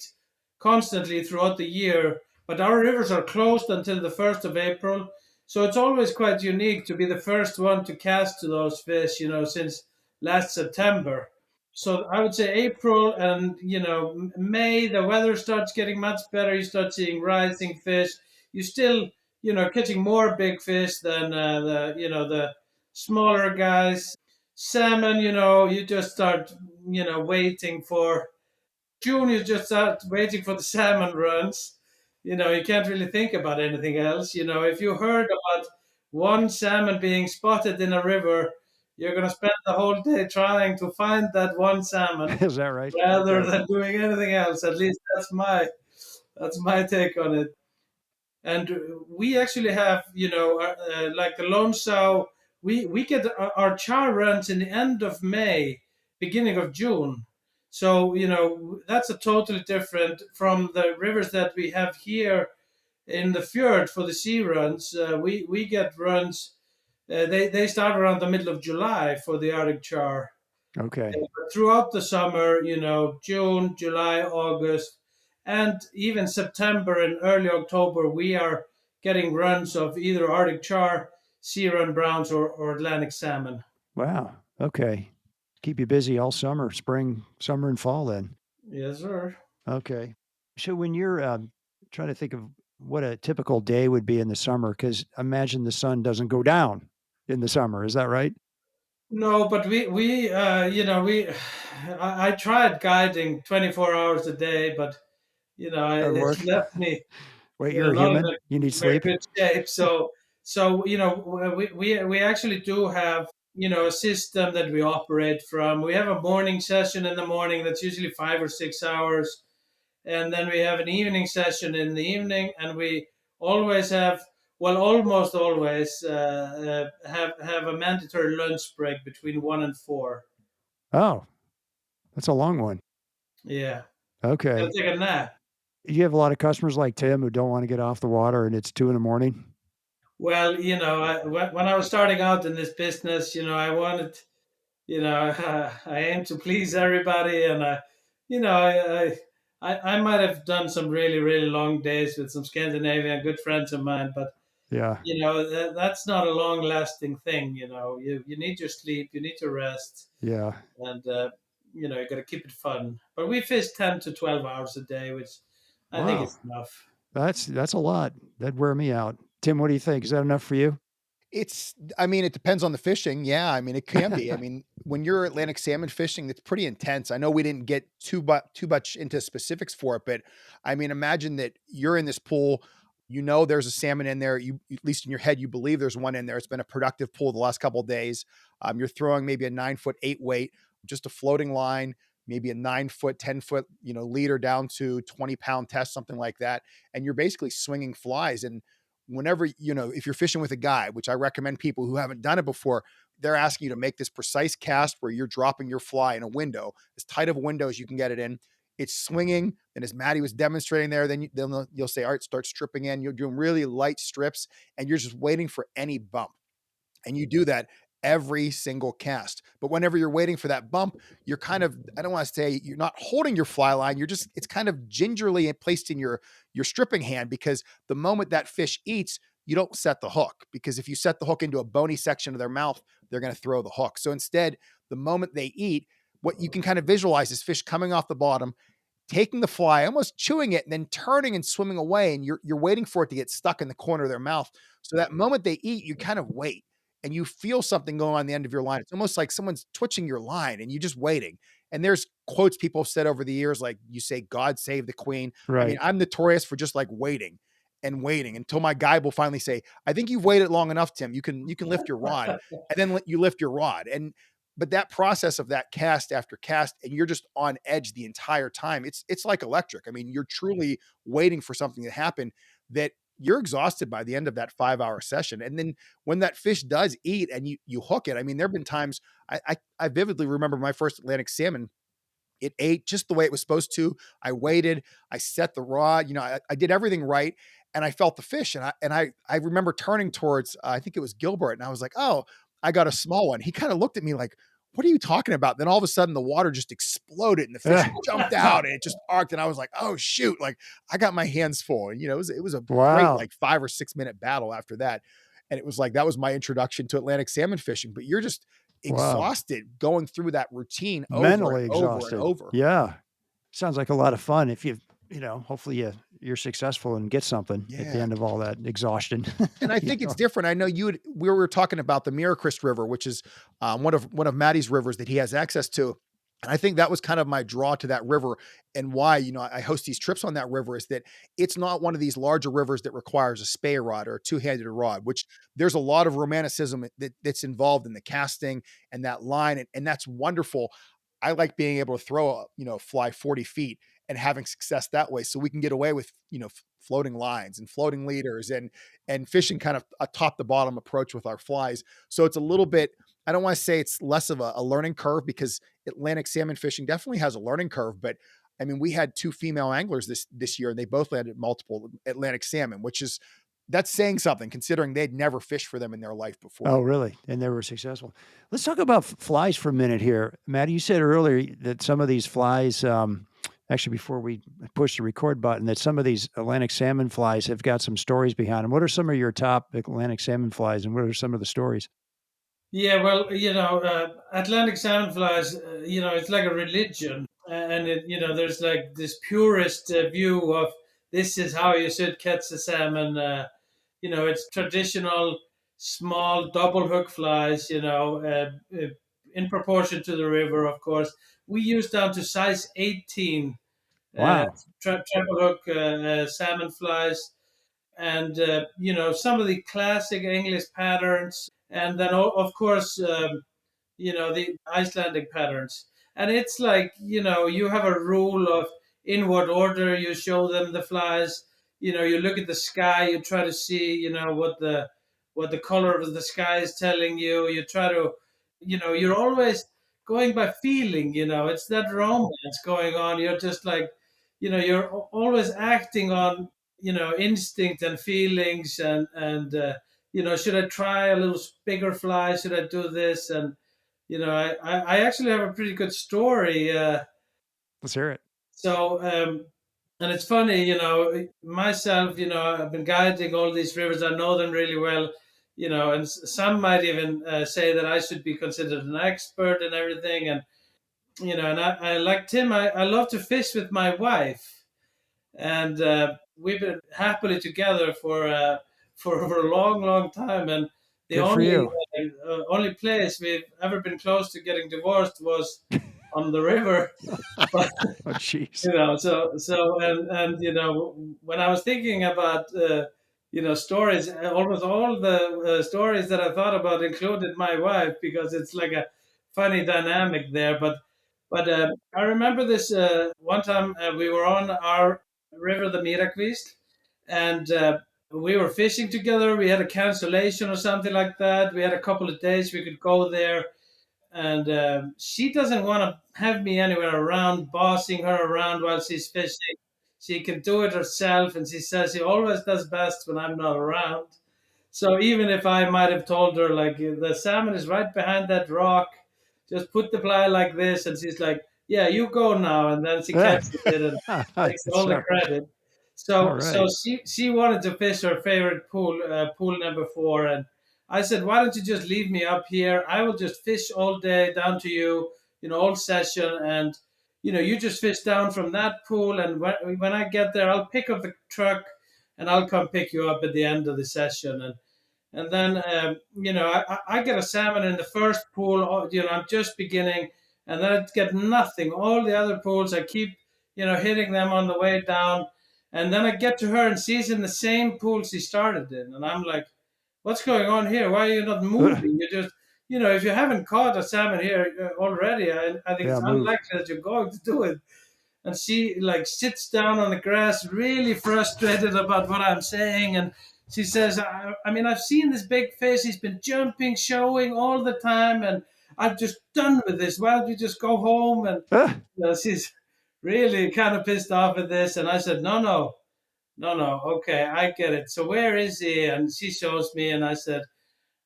[SPEAKER 2] constantly throughout the year. But our rivers are closed until the 1st of April. So it's always quite unique to be the first one to cast to those fish, since last September. So I would say April and May, the weather starts getting much better. You start seeing rising fish. You still catching more big fish than the smaller guys. Salmon, you just start waiting for June. You just start waiting for the salmon runs. You can't really think about anything else. If you heard about one salmon being spotted in a river, you're going to spend the whole day trying to find that one salmon
[SPEAKER 1] Is that right?
[SPEAKER 2] rather
[SPEAKER 1] Okay.
[SPEAKER 2] than doing anything else. At least that's my take on it. And we actually have, like the lone sow, we get our char runs in the end of May, beginning of June. So, that's a totally different from the rivers that we have here in the fjord for the sea runs. We get runs. They start around the middle of July for the Arctic char.
[SPEAKER 1] Okay.
[SPEAKER 2] But throughout the summer, June, July, August, and even September and early October, we are getting runs of either Arctic char, sea run browns, or Atlantic salmon.
[SPEAKER 1] Wow. Okay. Keep you busy all summer, spring, summer, and fall then.
[SPEAKER 2] Yes, sir.
[SPEAKER 1] Okay. So when you're trying to think of what a typical day would be in the summer, because imagine the sun doesn't go down in the summer. Is that right?
[SPEAKER 2] No, but I tried guiding 24 hours a day, but
[SPEAKER 1] Doesn't
[SPEAKER 2] it's
[SPEAKER 1] work.
[SPEAKER 2] left me
[SPEAKER 1] Wait, you're a
[SPEAKER 2] not in
[SPEAKER 1] human.
[SPEAKER 2] a
[SPEAKER 1] You need
[SPEAKER 2] very
[SPEAKER 1] sleep.
[SPEAKER 2] good shape. So we actually do have a system that we operate from. We have a morning session in the morning that's usually 5 or 6 hours, and then we have an evening session in the evening, and we always have, well, almost always have a mandatory lunch break between 1 and 4.
[SPEAKER 1] Oh, that's a long one.
[SPEAKER 2] Yeah, gotta
[SPEAKER 1] Okay.
[SPEAKER 2] take a nap.
[SPEAKER 1] You have a lot of customers like Tim who don't want to get off the water and it's 2 in the morning.
[SPEAKER 2] Well, when I was starting out in this business, I wanted, I aim to please everybody, and I might have done some really really long days with some Scandinavian good friends of mine, but
[SPEAKER 1] Yeah.
[SPEAKER 2] that's not a long lasting thing. You need your sleep, you need to rest,
[SPEAKER 1] Yeah.
[SPEAKER 2] and you got to keep it fun. But we fish 10 to 12 hours a day, which I think
[SPEAKER 1] Wow.
[SPEAKER 2] is enough.
[SPEAKER 1] That's a lot. That'd wear me out. Tim, what do you think? Is that enough for you?
[SPEAKER 4] I mean, it depends on the fishing. Yeah, I mean, it can be. I mean, when you're Atlantic salmon fishing, it's pretty intense. I know we didn't get too much into specifics for it, but I mean, imagine that you're in this pool. You know, there's a salmon in there. You, at least in your head, you believe there's one in there. It's been a productive pool the last couple of days. You're throwing maybe a 9 foot 8 weight, just a floating line, maybe a 9 foot, 10 foot, leader down to 20-pound test, something like that, and you're basically swinging flies. And whenever, if you're fishing with a guy, which I recommend people who haven't done it before, they're asking you to make this precise cast where you're dropping your fly in a window, as tight of a window as you can get it in. It's swinging. And as Matti was demonstrating there, then you'll say, all right, start stripping in. You're doing really light strips and you're just waiting for any bump. And you do that every single cast. But whenever you're waiting for that bump, you're kind of, I don't want to say you're not holding your fly line. It's kind of gingerly placed in your stripping hand, because the moment that fish eats, you don't set the hook, because if you set the hook into a bony section of their mouth, they're going to throw the hook. So instead, the moment they eat, what you can kind of visualize is fish coming off the bottom, taking the fly, almost chewing it, and then turning and swimming away. And you're waiting for it to get stuck in the corner of their mouth. So that moment they eat, you kind of wait and you feel something going on the end of your line. It's almost like someone's twitching your line and you're just waiting. And there's quotes people have said over the years, like you say, God save the queen. I mean,
[SPEAKER 1] Right.
[SPEAKER 4] I'm notorious for just like waiting and waiting until my guy will finally say, I think you've waited long enough, Tim. You can lift your rod. And then you lift your rod. But that process of that cast after cast, and you're just on edge the entire time. It's like electric. I mean, you're truly waiting for something to happen that you're exhausted by the end of that 5 hour session. And then when that fish does eat and you hook it, I mean, there have been times I vividly remember my first Atlantic salmon. It ate just the way it was supposed to. I waited, I set the rod, I did everything right. And I felt the fish. And I remember turning towards, I think it was Gilbert. And I was like, oh, I got a small one. He kind of looked at me like, what are you talking about? Then all of a sudden the water just exploded and the fish jumped out and it just arced. And I was like, oh shoot, like I got my hands full. And it was a great
[SPEAKER 1] Wow.
[SPEAKER 4] like 5 or 6 minute battle after that. And it was like that was my introduction to Atlantic salmon fishing. But you're just
[SPEAKER 1] Wow.
[SPEAKER 4] exhausted going through that routine over and
[SPEAKER 1] Mentally
[SPEAKER 4] over and
[SPEAKER 1] exhausted.
[SPEAKER 4] over.
[SPEAKER 1] Yeah. Sounds like a lot of fun if hopefully you're successful and get something at the
[SPEAKER 4] Yeah.
[SPEAKER 1] end of all that exhaustion.
[SPEAKER 4] And I
[SPEAKER 1] You
[SPEAKER 4] think it's
[SPEAKER 1] know?
[SPEAKER 4] different. I know we were talking about the Miracrest River, which is one of Matty's rivers that he has access to. And I think that was kind of my draw to that river, and why, I host these trips on that river, is that it's not one of these larger rivers that requires a spey rod or a two-handed rod, which there's a lot of romanticism that's involved in the casting and that line. And that's wonderful. I like being able to throw fly 40 feet and having success that way. So we can get away with, floating lines and floating leaders and fishing kind of a top to bottom approach with our flies. So it's a little bit, I don't want to say it's less of a learning curve, because Atlantic salmon fishing definitely has a learning curve, but I mean, we had 2 female anglers this year, and they both landed multiple Atlantic salmon, which is, that's saying something considering they'd never fished for them in their life before.
[SPEAKER 1] Oh, really? And they were successful. Let's talk about flies for a minute here. Matty, you said earlier that some of these flies, actually, before we push the record button, that some of these Atlantic salmon flies have got some stories behind them. What are some of your top Atlantic salmon flies, and what are some of the stories?
[SPEAKER 2] Yeah, well, Atlantic salmon flies, it's like a religion, and there's like this purist view of this is how you should catch a salmon. It's traditional small double hook flies, in proportion to the river, of course. We use down to size 18 uh,
[SPEAKER 1] Wow.
[SPEAKER 2] treble hook salmon flies, and some of the classic English patterns, and then of course the Icelandic patterns. And it's like, you have a rule of in what order you show them the flies. You look at the sky, you try to see, what the color of the sky is telling you. You try to, you're always going by feeling, it's that romance going on. You're just like, you're always acting on, instinct and feelings, and should I try a little bigger fly? Should I do this? And I actually have a pretty good story.
[SPEAKER 1] Let's hear it.
[SPEAKER 2] So, and it's funny, myself, I've been guiding all these rivers. I know them really well, and some might even say that I should be considered an expert and everything. And I like Tim, I love to fish with my wife. And we've been happily together for a long, long time. And the
[SPEAKER 1] Good for you.
[SPEAKER 2] only place we've ever been close to getting divorced was on the river. But
[SPEAKER 1] Oh, jeez.
[SPEAKER 2] and when I was thinking about stories, almost all the stories that I thought about included my wife, because it's like a funny dynamic there. But I remember this one time we were on our river, the Mirakvist, and we were fishing together. We had a cancellation or something like that. We had a couple of days we could go there, and she doesn't want to have me anywhere around, bossing her around while she's fishing. She can do it herself, and she says she always does best when I'm not around. So even if I might have told her, like, the salmon is right behind that rock, just put the fly like this, and she's like, yeah, you go now, and then she catches it and takes all the
[SPEAKER 1] So,
[SPEAKER 2] credit.
[SPEAKER 1] all
[SPEAKER 2] So
[SPEAKER 1] right.
[SPEAKER 2] she wanted to fish her favorite pool, pool number 4, and I said, why don't you just leave me up here? I will just fish all day down to you, all session, and you just fish down from that pool, and when I get there, I'll pick up the truck, and I'll come pick you up at the end of the session. And then I get a salmon in the first pool. I'm just beginning, and then I get nothing. All the other pools, I keep hitting them on the way down, and then I get to her, and she's in the same pool she started in, and I'm like, what's going on here? Why are you not moving? You just, if you haven't caught a salmon here already, I think
[SPEAKER 1] Yeah,
[SPEAKER 2] it's
[SPEAKER 1] move.
[SPEAKER 2] unlikely that you're going to do it. And she like sits down on the grass, really frustrated about what I'm saying. And she says, I mean, I've seen this big fish. He's been jumping, showing all the time, and I'm just done with this. Why don't you just go home? And she's really kind of pissed off at this. And I said, no, no, no, no. Okay, I get it. So where is he? And she shows me, and I said,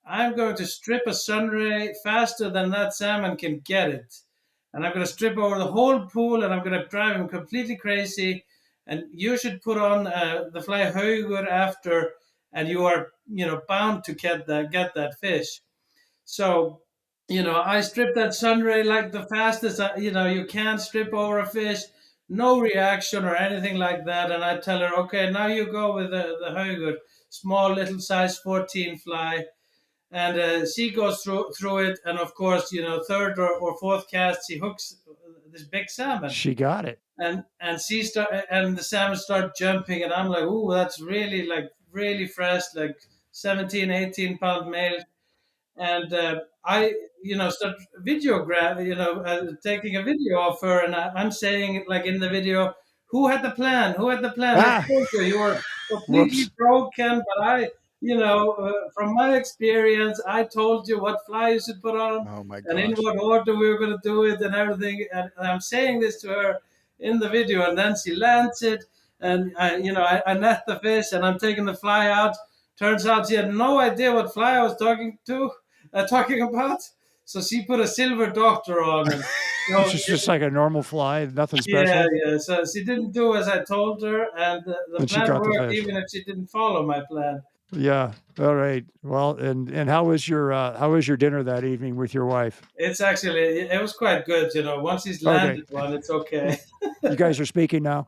[SPEAKER 2] I'm going to strip a sunray faster than that salmon can get it. And I'm going to strip over the whole pool, and I'm going to drive him completely crazy. And you should put on the fly hauger after, and you are, bound to get that fish. So, I strip that sunray like the fastest, you can strip over a fish, no reaction or anything like that. And I tell her, okay, now you go with the hauger, small little size 14 fly, and she goes through it, and of course, third or fourth cast, she hooks this big salmon,
[SPEAKER 1] She got it.
[SPEAKER 2] and the salmon start jumping, and I'm like, ooh, that's really, like, really fresh, like 17, 18 pound male. And I start taking a video of her, and I'm saying, like, in the video, Who had the plan? Who had the plan? I
[SPEAKER 1] Ah,
[SPEAKER 2] told you, you were completely
[SPEAKER 1] whoops.
[SPEAKER 2] broken. But from my experience, I told you what fly you should put on
[SPEAKER 4] Oh my
[SPEAKER 2] and in
[SPEAKER 4] gosh.
[SPEAKER 2] what order we were going to do it and everything. And I'm saying this to her in the video, and then she lands it, and I net the fish, and I'm taking the fly out. Turns out she had no idea what fly I was talking about. So she put a silver doctor on, and
[SPEAKER 1] Which
[SPEAKER 2] so
[SPEAKER 1] is just like a normal fly, nothing
[SPEAKER 2] yeah,
[SPEAKER 1] special.
[SPEAKER 2] yeah. So she didn't do as I told her, and the
[SPEAKER 1] And she
[SPEAKER 2] plan
[SPEAKER 1] caught the
[SPEAKER 2] worked
[SPEAKER 1] fish.
[SPEAKER 2] even if she didn't follow my plan.
[SPEAKER 1] Yeah. All right. Well, and how was your dinner that evening with your wife?
[SPEAKER 2] It was quite good. Once he's
[SPEAKER 1] Okay.
[SPEAKER 2] landed one, it's okay.
[SPEAKER 1] You guys are speaking now.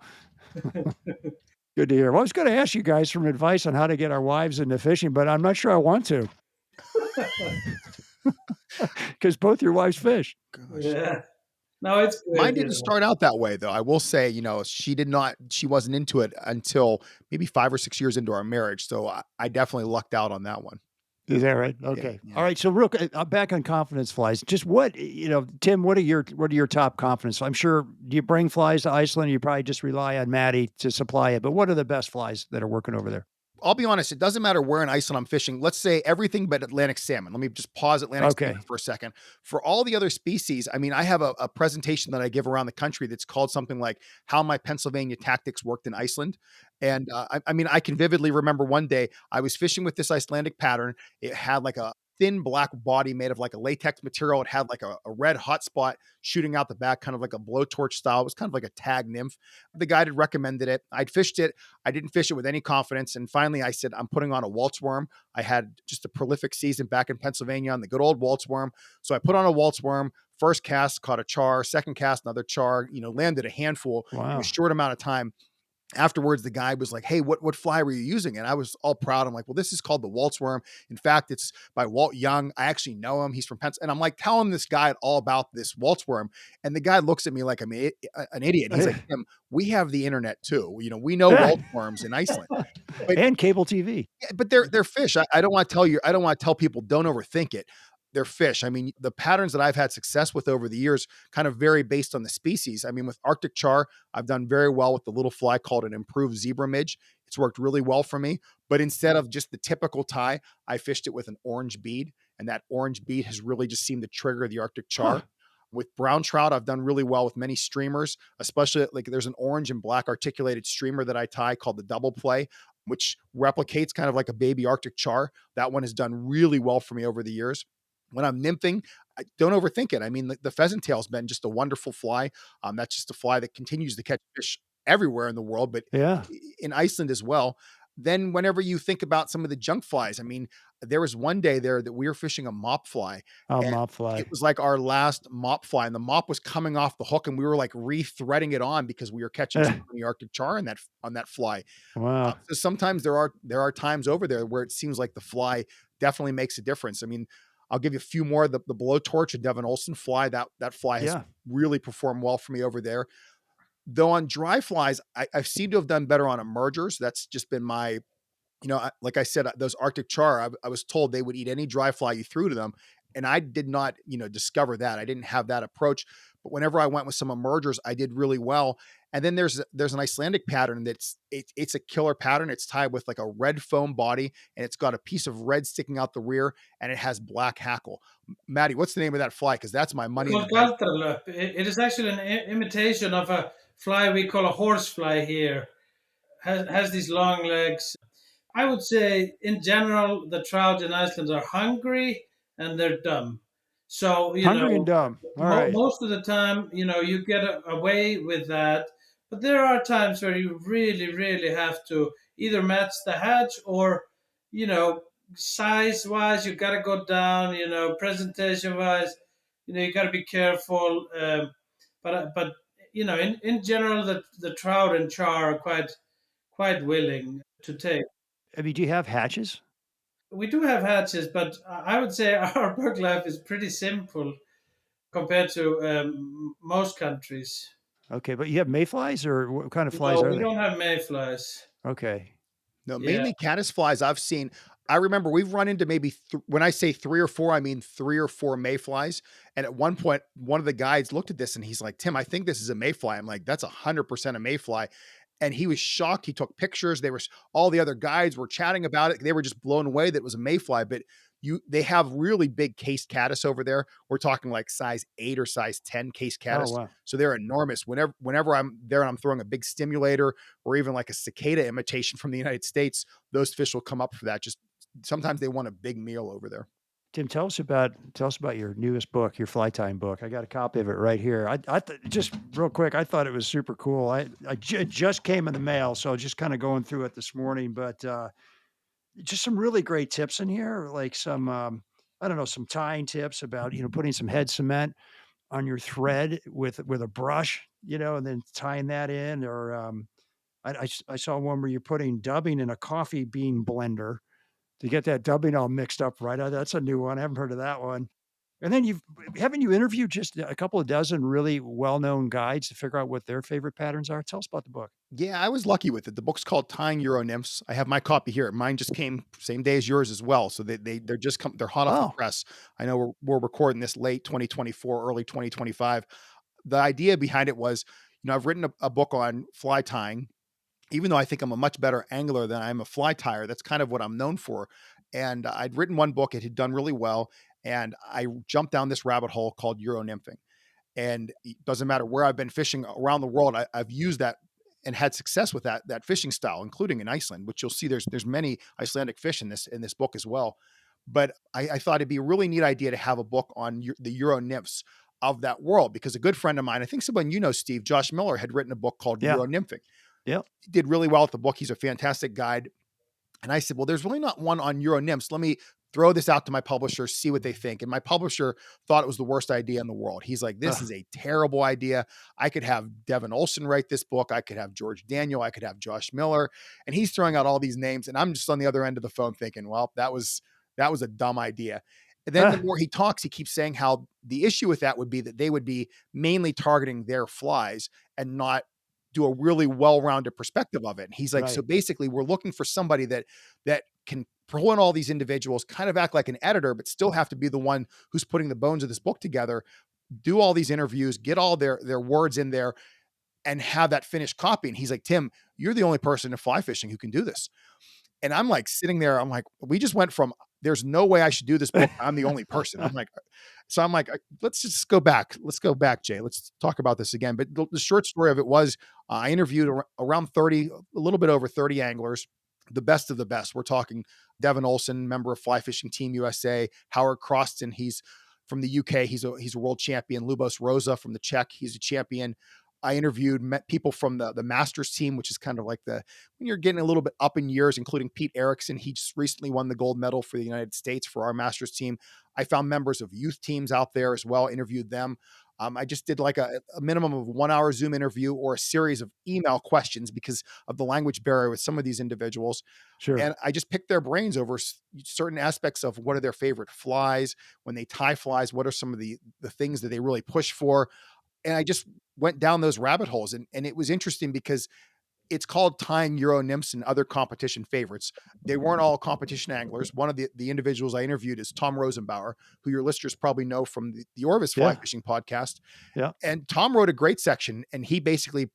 [SPEAKER 1] Good to hear. Well, I was going to ask you guys some advice on how to get our wives into fishing, but I'm not sure I want to because both your wives fish.
[SPEAKER 4] Gosh.
[SPEAKER 2] Yeah. No, it's
[SPEAKER 4] Mine
[SPEAKER 2] good.
[SPEAKER 4] didn't start out that way though. I will say, she wasn't into it until maybe 5 or 6 years into our marriage. So I definitely lucked out on that one.
[SPEAKER 1] Is that right?
[SPEAKER 4] Yeah,
[SPEAKER 1] Okay.
[SPEAKER 4] yeah.
[SPEAKER 1] All right. So real quick, back on confidence flies. Just Tim, what are your top confidence? I'm sure, do you bring flies to Iceland? You probably just rely on Matti to supply it, but what are the best flies that are working over there?
[SPEAKER 4] I'll be honest, it doesn't matter where in Iceland I'm fishing. Let's say everything but Atlantic salmon. Let me just pause Atlantic
[SPEAKER 1] Okay.
[SPEAKER 4] salmon for a second. For all the other species, I mean, I have a presentation that I give around the country that's called something like How My Pennsylvania Tactics Worked in Iceland. And I mean, I can vividly remember one day I was fishing with this Icelandic pattern. It had like a thin black body made of like a latex material. It had like a red hot spot shooting out the back, kind of like a blowtorch style. It was kind of like a tag nymph. The guide had recommended it. I'd fished it. I didn't fish it with any confidence. And finally, I said, I'm putting on a waltz worm. I had just a prolific season back in Pennsylvania on the good old waltz worm. So I put on a waltz worm. First cast, caught a char. Second cast, another char. Landed a handful in
[SPEAKER 1] Wow.
[SPEAKER 4] a short amount of time. Afterwards, the guy was like, "Hey, what fly were you using?" And I was all proud. I'm like, "Well, this is called the waltz worm. In fact, it's by Walt Young. I actually know him. He's from Pennsylvania." And I'm like telling this guy all about this waltz worm, and the guy looks at me like I'm an idiot. He's like, "Tim, we have the internet too. We know waltz worms in Iceland." But
[SPEAKER 1] And cable TV.
[SPEAKER 4] yeah, but they're fish. I don't want to tell you. I don't want to tell people don't overthink it. They're fish. I mean, the patterns that I've had success with over the years kind of vary based on the species. I mean, with Arctic char, I've done very well with the little fly called an improved zebra midge. It's worked really well for me. But instead of just the typical tie, I fished it with an orange bead, and that orange bead has really just seemed to trigger the Arctic char.
[SPEAKER 1] Huh.
[SPEAKER 4] With brown trout, I've done really well with many streamers, especially like there's an orange and black articulated streamer that I tie called the double play, which replicates kind of like a baby Arctic char. That one has done really well for me over the years. When I'm nymphing, I don't overthink it. I mean, the pheasant tail's been just a wonderful fly. That's just a fly that continues to catch fish everywhere in the world, but
[SPEAKER 1] Yeah.
[SPEAKER 4] in Iceland as well. Then whenever you think about some of the junk flies, I mean, there was one day there that we were fishing a mop fly,
[SPEAKER 1] Oh,
[SPEAKER 4] and
[SPEAKER 1] mop fly.
[SPEAKER 4] it was like our last mop fly, and the mop was coming off the hook, and we were like re-threading it on because we were catching so many Arctic char on that fly.
[SPEAKER 1] Wow.
[SPEAKER 4] So sometimes there are times over there where it seems like the fly definitely makes a difference. I mean, I'll give you a few more. The blowtorch and Devin Olson fly, that fly has
[SPEAKER 1] Yeah.
[SPEAKER 4] really performed well for me over there. Though on dry flies, I seem to have done better on emergers. That's just been my, like I said, those Arctic char, I was told they would eat any dry fly you threw to them. And I did not, discover that. I didn't have that approach. But whenever I went with some emergers, I did really well. And then there's an Icelandic pattern it's a killer pattern. It's tied with like a red foam body, and it's got a piece of red sticking out the rear, and it has black hackle. Maddie, what's the name of that fly? Because that's my money in the
[SPEAKER 2] Called
[SPEAKER 4] bank.
[SPEAKER 2] Galdralöp. It is actually an imitation of a fly we call a horsefly here. Has these long legs. I would say, in general, the trout in Iceland are hungry and they're dumb. So,
[SPEAKER 1] Hungry and dumb. All right.
[SPEAKER 2] most of the time, you get away with that. But there are times where you really, really have to either match the hatch or, you know, size wise, you got to go down, presentation wise, you got to be careful. But in general, the trout and char are quite willing to take.
[SPEAKER 1] I mean, do you have hatches?
[SPEAKER 2] We do have hatches, but I would say our work life is pretty simple compared to most countries.
[SPEAKER 1] Okay, but you have mayflies, or what kind of flies
[SPEAKER 2] No,
[SPEAKER 1] are
[SPEAKER 2] we
[SPEAKER 1] they?
[SPEAKER 2] don't have mayflies.
[SPEAKER 1] Okay.
[SPEAKER 4] No,
[SPEAKER 2] Yeah,
[SPEAKER 4] mainly caddis flies I've seen. I remember we've run into maybe when I say 3 or 4, I mean 3 or 4 mayflies. And at one point, one of the guides looked at this and he's like, "Tim, I think this is a mayfly." I'm like, "That's 100% a mayfly." And he was shocked. He took pictures. All the other guides were chatting about it. They were just blown away that it was a mayfly. But they have really big case caddis over there. We're talking like size 8 or size 10 case
[SPEAKER 1] Oh,
[SPEAKER 4] caddis.
[SPEAKER 1] wow.
[SPEAKER 4] So they're enormous. Whenever I'm there and I'm throwing a big stimulator or even like a cicada imitation from the United States, those fish will come up for that. Just sometimes they want a big meal over there.
[SPEAKER 1] Tim, tell us about your newest book, your fly tying book. I got a copy of it right here. Just real quick, I thought it was super cool. It just came in the mail, so just kind of going through it this morning. But just some really great tips in here, like some I don't know, some tying tips about putting some head cement on your thread with a brush, and then tying that in. Or I saw one where you're putting dubbing in a coffee bean blender to get that dubbing all mixed up right. That's a new one. I haven't heard of that one. And then haven't you interviewed just a couple of dozen really well-known guides to figure out what their favorite patterns are? Tell us about the book.
[SPEAKER 4] Yeah, I was lucky with it. The book's called Tying Euro Nymphs. I have my copy here. Mine just came same day as yours as well. So they're hot off the
[SPEAKER 1] Oh,
[SPEAKER 4] press. I know we're recording this late 2024, early 2025. The idea behind it was, I've written a book on fly tying, even though I think I'm a much better angler than I'm a fly tyer. That's kind of what I'm known for. And I'd written one book, it had done really well. And I jumped down this rabbit hole called Euro nymphing. And it doesn't matter where I've been fishing around the world, I've used that and had success with that fishing style, including in Iceland, which you'll see there's many Icelandic fish in this book as well. But I thought it'd be a really neat idea to have a book on the Euro nymphs of that world, because a good friend of mine, I think someone Steve, Josh Miller, had written a book called
[SPEAKER 1] yeah.
[SPEAKER 4] Euro nymphing.
[SPEAKER 1] Yeah.
[SPEAKER 4] He did really well with the book. He's a fantastic guide. And I said, well, there's really not one on Euro nymphs. Let me throw this out to my publisher, see what they think. And my publisher thought it was the worst idea in the world. He's like, this is a terrible idea. I could have Devin Olson write this book. I could have George Daniel. I could have Josh Miller. And he's throwing out all these names. And I'm just on the other end of the phone thinking, well, that was a dumb idea. And then the more he talks, he keeps saying how the issue with that would be that they would be mainly targeting their flies and not do a really well-rounded perspective of it. And he's like,
[SPEAKER 1] Right.
[SPEAKER 4] so basically we're looking for somebody that can pull in all these individuals, kind of act like an editor, but still have to be the one who's putting the bones of this book together, do all these interviews, get all their words in there, and have that finished copy. And he's like, Tim, you're the only person in fly fishing who can do this. And I'm like sitting there, I'm like, we just went from there's no way I should do this book, I'm the only person. I'm like, let's just go back. Let's go back, Jay. Let's talk about this again. But the short story of it was I interviewed around 30, a little bit over 30 anglers, the best of the best. We're talking Devin Olson, member of Fly Fishing Team USA, Howard Croston, he's from the UK, he's a world champion, Lubos Rosa from the Czech, he's a champion. I met people from the Masters team, which is kind of like when you're getting a little bit up in years, including Pete Erickson. He just recently won the gold medal for the United States for our Masters team. I found members of youth teams out there as well, interviewed them. I just did like a minimum of 1 hour Zoom interview or a series of email questions because of the language barrier with some of these individuals.
[SPEAKER 1] Sure.
[SPEAKER 4] And I just picked their brains over certain aspects of what are their favorite flies, when they tie flies, what are some of the things that they really push for. And I just went down those rabbit holes. And it was interesting because it's called Tying Euro Nymphs and Other Competition Favorites. They weren't all competition anglers. One of the individuals I interviewed is Tom Rosenbauer, who your listeners probably know from the Orvis Fly Fishing podcast.
[SPEAKER 1] Yeah.
[SPEAKER 4] And Tom wrote a great section, and he basically,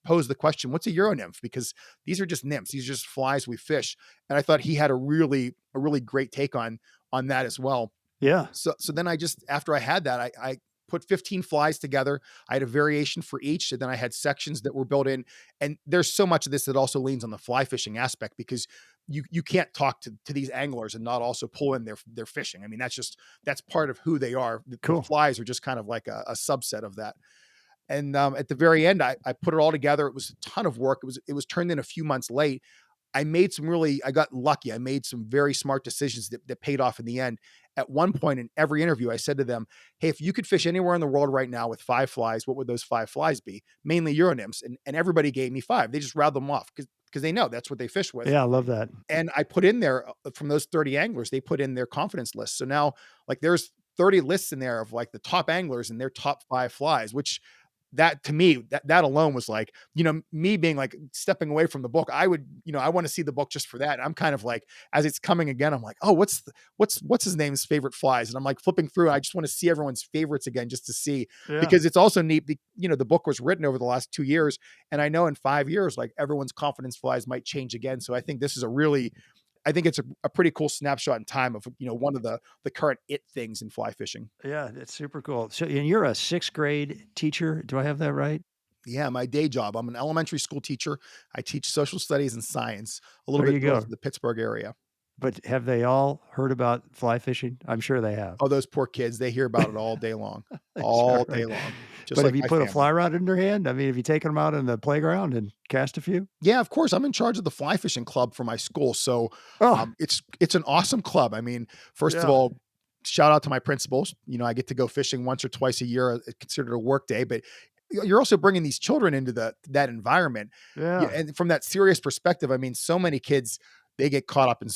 [SPEAKER 4] posed the question, what's a Euro nymph? Because these are just nymphs. These are just flies we fish. And I thought he had a really great take on that as well.
[SPEAKER 1] Yeah.
[SPEAKER 4] So then after I had that, I put 15 flies together. I had a variation for each. And then I had sections that were built in. And there's so much of this that also leans on the fly fishing aspect, because you can't talk to these anglers and not also pull in their fishing. I mean, that's part of who they are.
[SPEAKER 1] Cool.
[SPEAKER 4] The flies are just kind of like a subset of that. And at the very end, I put it all together. It was a ton of work. It was turned in a few months late. I got lucky. I made some very smart decisions that paid off in the end. At one point in every interview, I said to them, hey, if you could fish anywhere in the world right now with 5 flies, what would those 5 flies be? Mainly Euro nymphs. And everybody gave me 5. They just rattled them off because they know that's what they fish with.
[SPEAKER 1] Yeah, I love that.
[SPEAKER 4] And I put in there from those 30 anglers, they put in their confidence list. So now there's 30 lists in there of like the top anglers and their top 5 flies, which that to me, that alone was like, me being like stepping away from the book. I would, I want to see the book just for that. I'm kind of like, as it's coming again, I'm like, oh, what's his name's favorite flies? And I'm like flipping through. And I just want to see everyone's favorites again, just to see,
[SPEAKER 1] Yeah.
[SPEAKER 4] because it's also neat. The book was written over the last 2 years, and I know in 5 years, like everyone's confidence flies might change again. So I think this is I think it's a pretty cool snapshot in time of, one of the current things in fly fishing.
[SPEAKER 1] Yeah, that's super cool. So, and you're a 6th grade teacher. Do I have that right?
[SPEAKER 4] Yeah, my day job. I'm an elementary school teacher. I teach social studies and science a little
[SPEAKER 1] There
[SPEAKER 4] bit
[SPEAKER 1] you
[SPEAKER 4] north
[SPEAKER 1] go.
[SPEAKER 4] of the Pittsburgh area.
[SPEAKER 1] But have they all heard about fly fishing? I'm sure they have.
[SPEAKER 4] Oh, those poor kids, they hear about it all day long,
[SPEAKER 1] That's all
[SPEAKER 4] all
[SPEAKER 1] right.
[SPEAKER 4] day long, just
[SPEAKER 1] But have
[SPEAKER 4] like
[SPEAKER 1] you
[SPEAKER 4] my
[SPEAKER 1] put a
[SPEAKER 4] family.
[SPEAKER 1] fly rod in their hand? I mean, have you taken them out in the playground and cast a few?
[SPEAKER 4] Yeah, of course. I'm in charge of the fly fishing club for my school. So
[SPEAKER 1] Oh,
[SPEAKER 4] it's an awesome club. I mean, first of
[SPEAKER 1] yeah,
[SPEAKER 4] all, shout out to my principals. I get to go fishing once or twice a year. It's considered a work day, but you're also bringing these children into that environment. Yeah,
[SPEAKER 1] yeah,
[SPEAKER 4] and from that serious perspective, I mean, so many kids, they get caught up in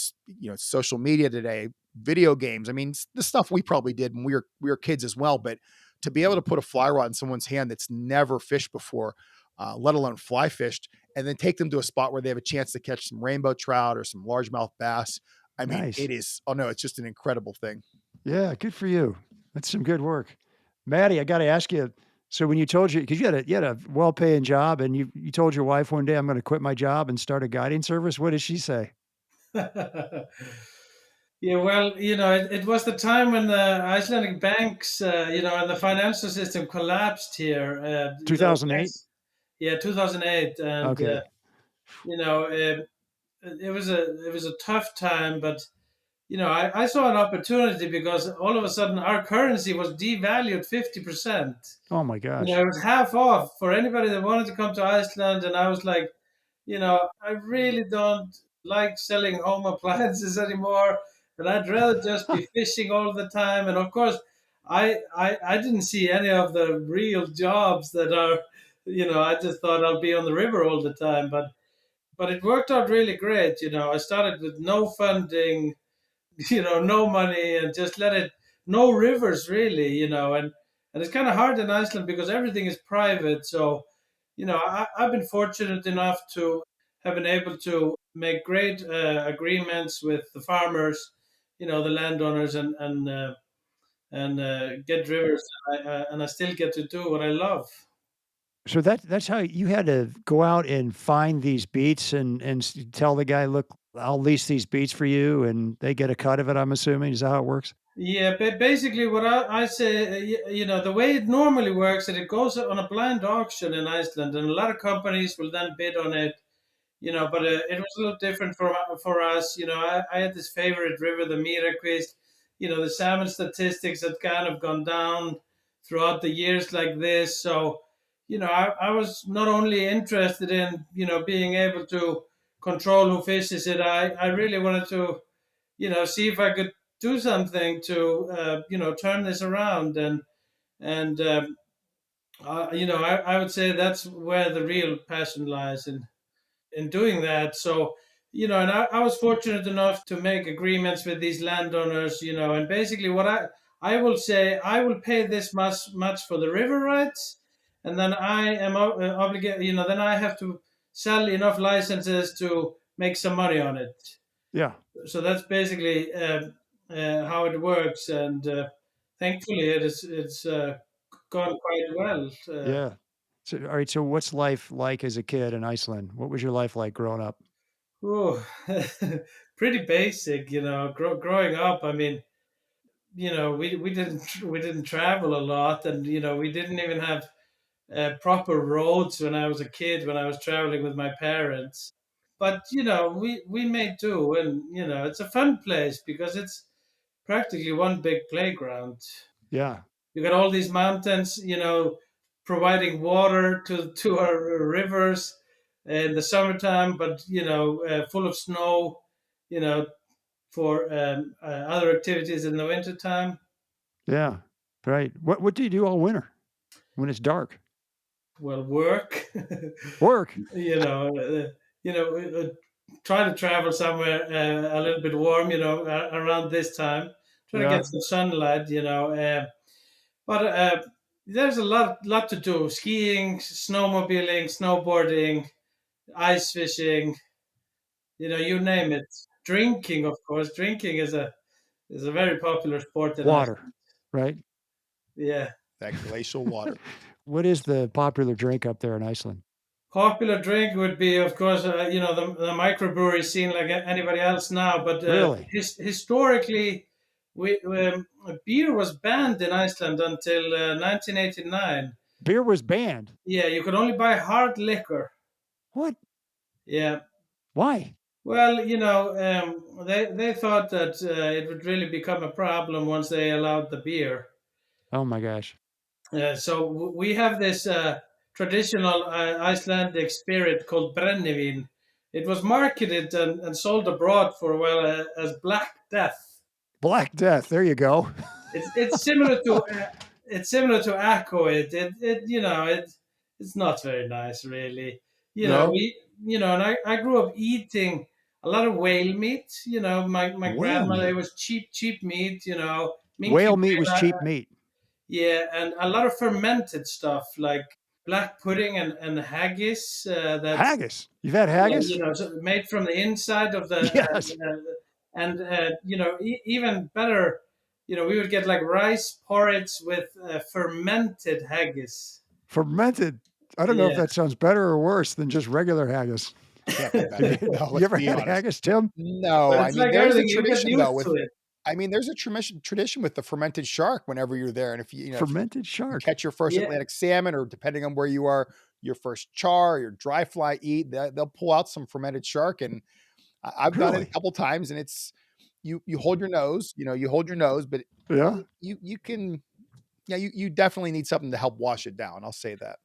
[SPEAKER 4] social media today, video games. I mean, the stuff we probably did when we were kids as well. But to be able to put a fly rod in someone's hand that's never fished before, let alone fly fished, and then take them to a spot where they have a chance to catch some rainbow trout or some largemouth bass. I mean,
[SPEAKER 1] nice.
[SPEAKER 4] oh no, it's just an incredible thing.
[SPEAKER 1] Yeah, good for you. That's some good work. Maddie, I got to ask you. So when you told because you had a well-paying job and you told your wife one day, I'm going to quit my job and start a guiding service. What did she say?
[SPEAKER 2] Yeah, well, it was the time when the Icelandic banks, and the financial system collapsed here.
[SPEAKER 1] 2008.
[SPEAKER 2] Yeah, 2008, and
[SPEAKER 1] Okay.
[SPEAKER 2] you know, uh, it was a tough time, but I saw an opportunity because all of a sudden our currency was devalued 50%.
[SPEAKER 1] Oh my gosh.
[SPEAKER 2] It was half off for anybody that wanted to come to Iceland, and I was like, I really don't like selling home appliances anymore, and I'd rather just be fishing all the time. And of course, I didn't see any of the real jobs that are, I just thought I'll be on the river all the time, but it worked out really great. I started with no funding, no money, and just let it, no rivers really, and it's kind of hard in Iceland because everything is private. So, I've been fortunate enough to have been able to make great agreements with the farmers, the landowners, and get rivers, and I still get to do what I love.
[SPEAKER 1] So that's how you had to go out and find these beats and tell the guy, look, I'll lease these beats for you, and they get a cut of it. I'm assuming is that how it works?
[SPEAKER 2] Yeah, basically, what I say, the way it normally works, is it goes on a blind auction in Iceland, and a lot of companies will then bid on it. But it was a little different for us. I had this favorite river, the Miraquist. The salmon statistics had kind of gone down throughout the years like this. So, I was not only interested in being able to control who fishes it. I really wanted to see if I could do something to turn this around, and I would say that's where the real passion lies in doing that. So, and I was fortunate enough to make agreements with these landowners, and basically what I will say, I will pay this much for the river rights, and then I am obligated, then I have to sell enough licenses to make some money on it.
[SPEAKER 1] Yeah,
[SPEAKER 2] So that's basically how it works, and thankfully it's gone quite well.
[SPEAKER 1] yeah. So all right. So what's life like as a kid in Iceland? What was your life like growing up?
[SPEAKER 2] Oh, pretty basic, growing up. I mean, we didn't travel a lot, and we didn't even have proper roads when I was a kid, when I was traveling with my parents. But we made do, and it's a fun place because it's practically one big playground.
[SPEAKER 1] Yeah,
[SPEAKER 2] You got all these mountains, providing water to our rivers in the summertime, but full of snow, you know, for other activities in the wintertime.
[SPEAKER 1] yeah. Right. What do you do all winter when it's dark?
[SPEAKER 2] Well, work,
[SPEAKER 1] Work.
[SPEAKER 2] you know, try to travel somewhere a little bit warm, around this time. Try to
[SPEAKER 1] Yeah.
[SPEAKER 2] get some sunlight, but there's a lot to do: skiing, snowmobiling, snowboarding, ice fishing. You name it. Drinking, of course. Drinking is a very popular sport in Iceland.
[SPEAKER 1] Water, right?
[SPEAKER 2] Yeah.
[SPEAKER 4] That glacial water.
[SPEAKER 1] What is the popular drink up there in Iceland?
[SPEAKER 2] Popular drink would be, of course, the microbrewery scene like anybody else now. But
[SPEAKER 1] Really?
[SPEAKER 2] historically, beer was banned in Iceland until 1989.
[SPEAKER 1] Beer was banned.
[SPEAKER 2] Yeah, you could only buy hard liquor.
[SPEAKER 1] What?
[SPEAKER 2] Yeah.
[SPEAKER 1] Why?
[SPEAKER 2] Well, they thought that it would really become a problem once they allowed the beer.
[SPEAKER 1] Oh my gosh.
[SPEAKER 2] So we have this traditional Icelandic spirit called brennivin. It was marketed and sold abroad for a while as Black Death.
[SPEAKER 1] Black Death. There you go.
[SPEAKER 2] It's similar to Akko. It's not very nice, really.
[SPEAKER 1] No?
[SPEAKER 2] And I grew up eating a lot of whale meat. My
[SPEAKER 1] Whale
[SPEAKER 2] grandmother,
[SPEAKER 1] meat?
[SPEAKER 2] it was cheap meat. Minke
[SPEAKER 1] Whale meat
[SPEAKER 2] whale,
[SPEAKER 1] was cheap meat.
[SPEAKER 2] yeah, and a lot of fermented stuff like black pudding and haggis. That's
[SPEAKER 1] Haggis. You've had haggis?
[SPEAKER 2] so made from the inside of the
[SPEAKER 1] Yes.
[SPEAKER 2] and even better. We would get like rice porridge with fermented haggis.
[SPEAKER 1] Fermented. I don't know if
[SPEAKER 2] Yeah.
[SPEAKER 1] that sounds better or worse than just regular haggis.
[SPEAKER 4] Can't be better. No,
[SPEAKER 1] You
[SPEAKER 4] let's
[SPEAKER 1] ever
[SPEAKER 4] be
[SPEAKER 1] had
[SPEAKER 4] honest.
[SPEAKER 1] haggis, Tim?
[SPEAKER 4] No,
[SPEAKER 2] But
[SPEAKER 4] I
[SPEAKER 2] it's
[SPEAKER 4] mean
[SPEAKER 2] like
[SPEAKER 4] there's a
[SPEAKER 2] everything, you get
[SPEAKER 4] tradition though
[SPEAKER 2] used to it.
[SPEAKER 4] I mean there's a tradition with the fermented shark whenever you're there, and if you
[SPEAKER 1] Fermented
[SPEAKER 4] you
[SPEAKER 1] shark.
[SPEAKER 4] catch your first
[SPEAKER 2] Yeah.
[SPEAKER 4] Atlantic salmon, or depending on where you are, your first char, your dry fly eat, they'll pull out some fermented shark, and I've done it a
[SPEAKER 1] Really?
[SPEAKER 4] couple times, and it's you hold your nose, you hold your nose, but
[SPEAKER 1] Yeah.
[SPEAKER 4] you can you definitely need something to help wash it down. I'll say that.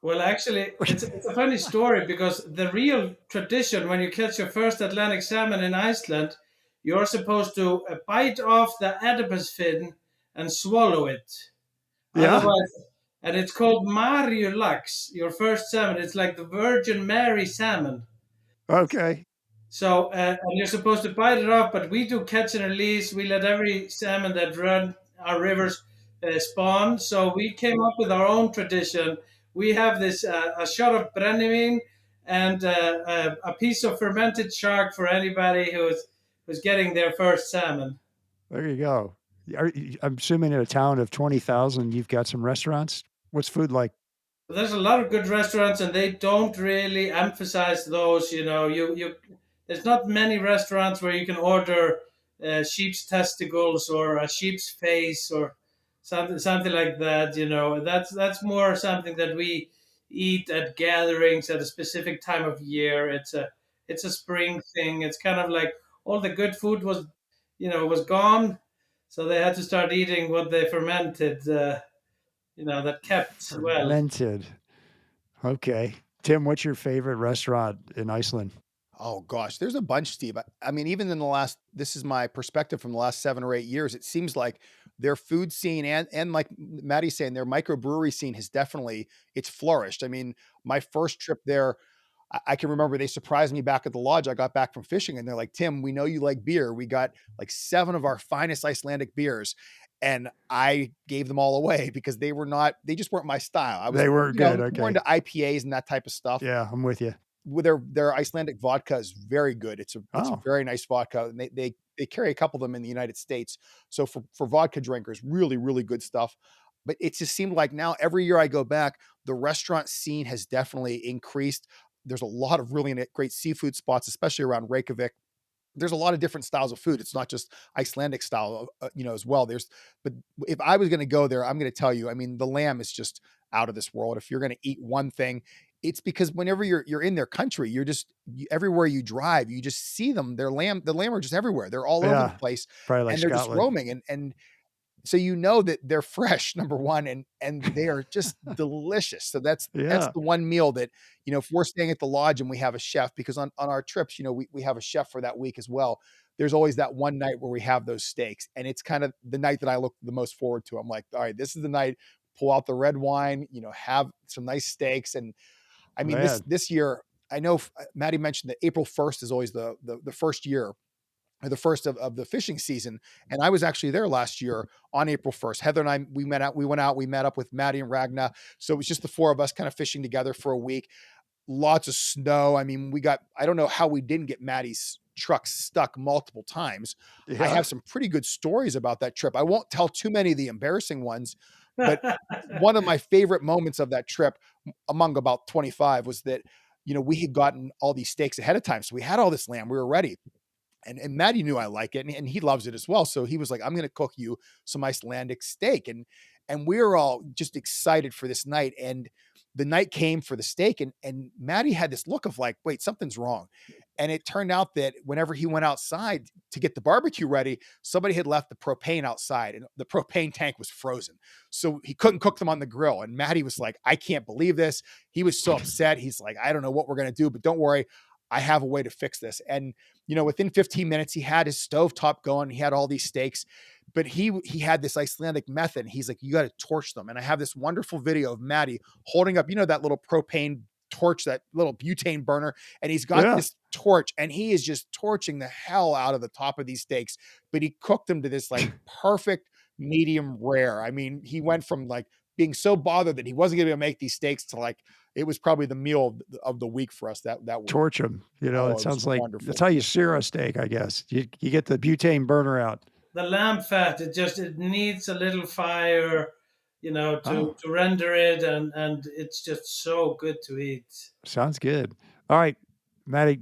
[SPEAKER 2] Well, actually, it's a funny story because the real tradition when you catch your first Atlantic salmon in Iceland, you're supposed to bite off the adipose fin and swallow it.
[SPEAKER 1] Yeah.
[SPEAKER 2] Otherwise, and it's called Mariu Lax, your first salmon. It's like the Virgin Mary salmon.
[SPEAKER 1] Okay.
[SPEAKER 2] So, and you're supposed to bite it off, but we do catch and release. We let every salmon that run our rivers spawn. So we came up with our own tradition. We have this a shot of brennivin and a piece of fermented shark for anybody who's getting their first salmon.
[SPEAKER 1] There you go. I'm assuming in a town of 20,000, you've got some restaurants. What's food like?
[SPEAKER 2] There's a lot of good restaurants, and they don't really emphasize those. There's not many restaurants where you can order sheep's testicles or a sheep's face or something like that. That's more something that we eat at gatherings at a specific time of year. It's a spring thing. It's kind of like all the good food was gone, so they had to start eating what they fermented. That kept well.
[SPEAKER 1] Fermented. Okay. Tim, what's your favorite restaurant in Iceland?
[SPEAKER 4] Oh gosh, there's a bunch, Steve. I mean, even in this is my perspective from the last 7 or 8 years. It seems like their food scene and like Maddie's saying, their microbrewery scene it's flourished. I mean, my first trip there, I can remember they surprised me back at the lodge. I got back from fishing, and they're like, "Tim, we know you like beer. We got like 7 of our finest Icelandic beers." And I gave them all away because they just weren't my style.
[SPEAKER 1] They weren't good.
[SPEAKER 4] More
[SPEAKER 1] Okay.
[SPEAKER 4] into IPAs and that type of stuff.
[SPEAKER 1] Yeah, I'm with you.
[SPEAKER 4] With their Icelandic vodka is very good. It's a
[SPEAKER 1] Oh.
[SPEAKER 4] very nice vodka, and they carry a couple of them in the United States. So for vodka drinkers, really really good stuff. But it just seemed like now every year I go back, the restaurant scene has definitely increased. There's a lot of really great seafood spots, especially around Reykjavik. There's a lot of different styles of food. It's not just Icelandic style, as well. But if I was going to go there, I'm going to tell you, I mean, the lamb is just out of this world. If you're going to eat one thing, it's because whenever you're in their country, everywhere you drive, you just see them. The lamb are just everywhere. They're all over
[SPEAKER 1] Yeah.
[SPEAKER 4] the place,
[SPEAKER 1] Probably like
[SPEAKER 4] and they're just
[SPEAKER 1] Scotland.
[SPEAKER 4] roaming. And so that they're fresh, number one, and they are just delicious. So that's
[SPEAKER 1] Yeah.
[SPEAKER 4] the one meal that, if we're staying at the lodge and we have a chef, because on our trips, we have a chef for that week as well. There's always that one night where we have those steaks, and it's kind of the night that I look the most forward to. I'm like, all right, this is the night. Pull out the red wine, have some nice steaks. And I mean,
[SPEAKER 1] Man.
[SPEAKER 4] this year, I know Maddie mentioned that April 1st is always the first year the first of the fishing season. And I was actually there last year on April 1st. Heather and I, we met up with Matti and Ragna. So it was just the four of us kind of fishing together for a week. Lots of snow. I mean, I don't know how we didn't get Matty's truck stuck multiple times. I
[SPEAKER 1] Yeah.
[SPEAKER 4] have some pretty good stories about that trip. I won't tell too many of the embarrassing ones, but one of my favorite moments of that trip among about 25 was that, we had gotten all these steaks ahead of time. So we had all this lamb, we were ready. And Matty knew I like it, and he loves it as well. So he was like, I'm going to cook you some Icelandic steak. And we were all just excited for this night. And the night came for the steak, and Matty had this look of like, wait, something's wrong. And it turned out that whenever he went outside to get the barbecue ready, somebody had left the propane outside, and the propane tank was frozen. So he couldn't cook them on the grill. And Matty was like, I can't believe this. He was so upset. He's like, I don't know what we're going to do, but don't worry, I have a way to fix this. And, within 15 minutes, he had his stovetop going. He had all these steaks, but he had this Icelandic method. He's like, you got to torch them. And I have this wonderful video of Matty holding up, that little propane torch, that little butane burner. And he's got this torch, and he is just torching the hell out of the top of these steaks, but he cooked them to this like perfect medium rare. I mean, he went from like being so bothered that he wasn't going to make these steaks to like, it was probably the meal of the week for us that week.
[SPEAKER 1] Torch them.
[SPEAKER 4] Oh,
[SPEAKER 1] It
[SPEAKER 4] it
[SPEAKER 1] sounds
[SPEAKER 4] was
[SPEAKER 1] like
[SPEAKER 4] wonderful.
[SPEAKER 1] that's how you sear a steak, I guess. You get the butane burner out.
[SPEAKER 2] The lamb fat, it needs a little fire, to render it, and it's just so good to eat.
[SPEAKER 1] Sounds good. All right, Matty,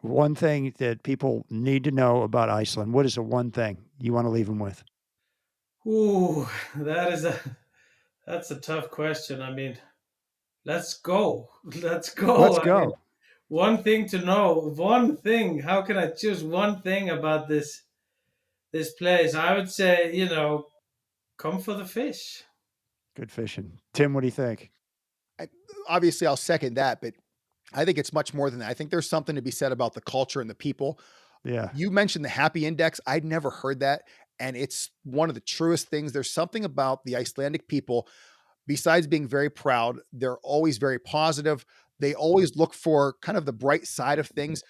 [SPEAKER 1] one thing that people need to know about Iceland. What is the one thing you want to leave them with?
[SPEAKER 2] Ooh, that's a tough question. I mean, let's go. Let's go.
[SPEAKER 1] Let's
[SPEAKER 2] I mean,
[SPEAKER 1] go.
[SPEAKER 2] one thing to know, one thing. How can I choose one thing about this place? I would say, come for the fish.
[SPEAKER 1] Good fishing. Tim, what do you think?
[SPEAKER 4] Obviously, I'll second that, but I think it's much more than that. I think there's something to be said about the culture and the people.
[SPEAKER 1] Yeah.
[SPEAKER 4] You mentioned the happy index. I'd never heard that. And it's one of the truest things. There's something about the Icelandic people, besides being very proud, they're always very positive. They always look for kind of the bright side of things.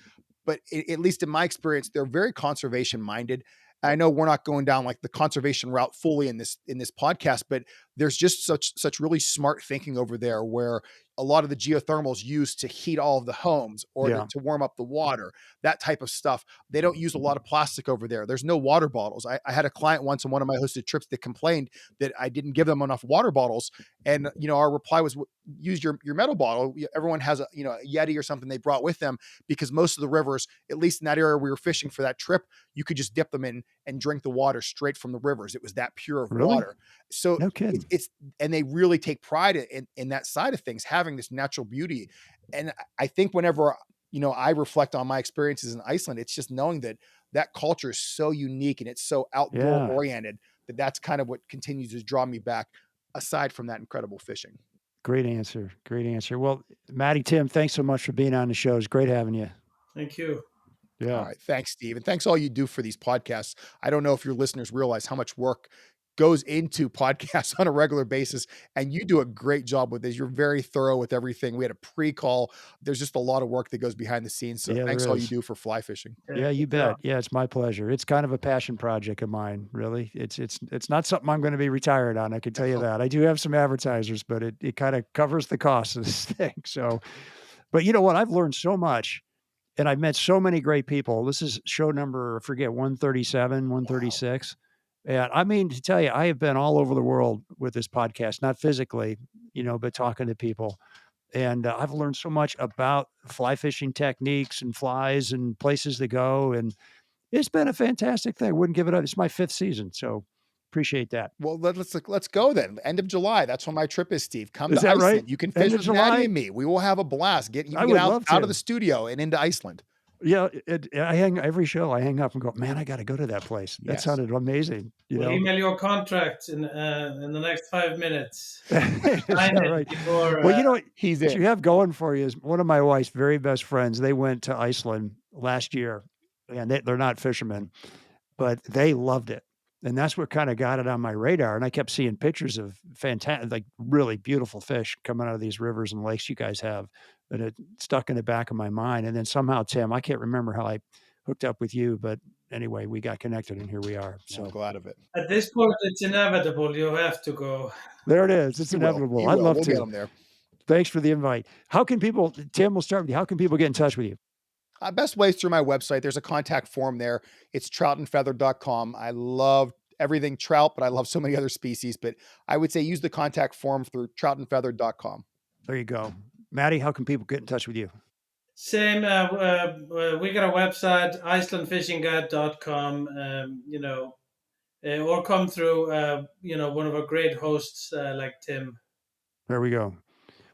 [SPEAKER 4] But at least in my experience, they're very conservation minded. I know we're not going down like the conservation route fully in this podcast, but there's just such really smart thinking over there, where a lot of the geothermals used to heat all of the homes or to warm up the water, that type of stuff. They don't use a lot of plastic over there. There's no water bottles. I had a client once on one of my hosted trips that complained that I didn't give them enough water bottles. And, our reply was, use your metal bottle. Everyone has a Yeti or something they brought with them, because most of the rivers, at least in that area we were fishing for that trip, you could just dip them in and drink the water straight from the rivers. It was that pure of water. So
[SPEAKER 1] no kidding.
[SPEAKER 4] And they really take pride in that side of things, having this natural beauty. And I think whenever, I reflect on my experiences in Iceland, it's just knowing that culture is so unique and it's so outdoor oriented that's kind of what continues to draw me back, aside from that incredible fishing.
[SPEAKER 1] Great answer. Great answer. Well, Matti, Tim, thanks so much for being on the show. It's great having you.
[SPEAKER 2] Thank you.
[SPEAKER 1] Yeah.
[SPEAKER 4] All right. Thanks, Steve. And thanks all you do for these podcasts. I don't know if your listeners realize how much work goes into podcasts on a regular basis, and you do a great job with this. You're very thorough with everything. We had a pre-call. There's just a lot of work that goes behind the scenes. So thanks all you do for fly fishing.
[SPEAKER 1] Yeah, you bet. Yeah, it's my pleasure. It's kind of a passion project of mine, really. It's not something I'm going to be retired on, I can tell you that. I do have some advertisers, but it kind of covers the cost of this thing. So, but you know what? I've learned so much, and I've met so many great people. This is show number, I forget, 137, 136. Wow. And I mean, to tell you, I have been all over the world with this podcast, not physically, but talking to people. And I've learned so much about fly fishing techniques and flies and places to go. And it's been a fantastic thing. I wouldn't give it up. It's my 5th season. So appreciate that.
[SPEAKER 4] Well, let's go then. End of July. That's when my trip is, Steve. Come
[SPEAKER 1] is
[SPEAKER 4] to
[SPEAKER 1] that
[SPEAKER 4] Iceland.
[SPEAKER 1] Right?
[SPEAKER 4] You can fish with Matti and me. We will have a blast. You can get out of the studio and into Iceland.
[SPEAKER 1] Yeah, every show I hang up and go, man, I got to go to that place. That sounded amazing.
[SPEAKER 2] We'll email your contract in the next 5 minutes.
[SPEAKER 1] Right.
[SPEAKER 2] Before,
[SPEAKER 1] well, what you have going for you is one of my wife's very best friends. They went to Iceland last year, and they're not fishermen, but they loved it. And that's what kind of got it on my radar. And I kept seeing pictures of fantastic, like really beautiful fish coming out of these rivers and lakes you guys have. And it stuck in the back of my mind. And then somehow, Tim, I can't remember how I hooked up with you, but anyway, we got connected and here we are.
[SPEAKER 4] So
[SPEAKER 1] So
[SPEAKER 4] glad of it.
[SPEAKER 2] At this point, it's inevitable. You have to go.
[SPEAKER 1] there it is. It's
[SPEAKER 4] You will.
[SPEAKER 1] inevitable.
[SPEAKER 4] You
[SPEAKER 1] I'd
[SPEAKER 4] will.
[SPEAKER 1] love
[SPEAKER 4] We'll
[SPEAKER 1] to.
[SPEAKER 4] get them there.
[SPEAKER 1] Thanks for the invite. How can people, Tim, we'll start with you. How can people get in touch with you?
[SPEAKER 4] Best way is through my website. There's a contact form there. It's troutandfeather.com. I love everything trout, but I love so many other species. But I would say use the contact form through troutandfeather.com.
[SPEAKER 1] There you go. Matti, how can people get in touch with you?
[SPEAKER 2] Same. We got a website, icelandfishingguide.com. Or come through, one of our great hosts like Tim.
[SPEAKER 1] There we go.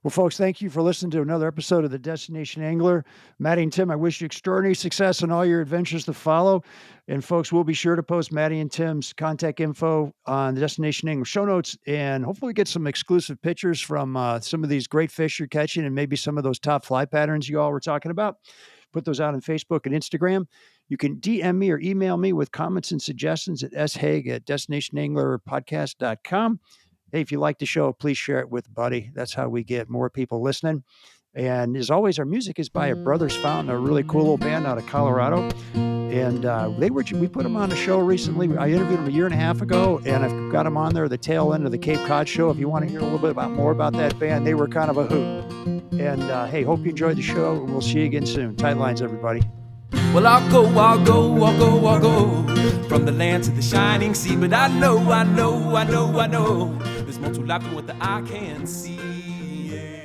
[SPEAKER 1] Well, folks, thank you for listening to another episode of the Destination Angler. Matti and Tim, I wish you extraordinary success in all your adventures to follow. And folks, we'll be sure to post Matti and Tim's contact info on the Destination Angler show notes, and hopefully get some exclusive pictures from some of these great fish you're catching and maybe some of those top fly patterns you all were talking about. Put those out on Facebook and Instagram. You can DM me or email me with comments and suggestions at shaig@destinationanglerpodcast.com. Hey, if you like the show, please share it with a buddy. That's how we get more people listening. And as always, our music is by a Brothers Fountain, a really cool little band out of Colorado. And we put them on a show recently. I interviewed them a year and a half ago, and I've got them on there at the tail end of the Cape Cod show. If you want to hear a little bit more about that band, they were kind of a hoot. And hey, hope you enjoyed the show. We'll see you again soon. Tight lines, everybody.
[SPEAKER 3] Well, I'll go from the land to the shining sea. But I know there's more to life than what the eye can see. Yeah.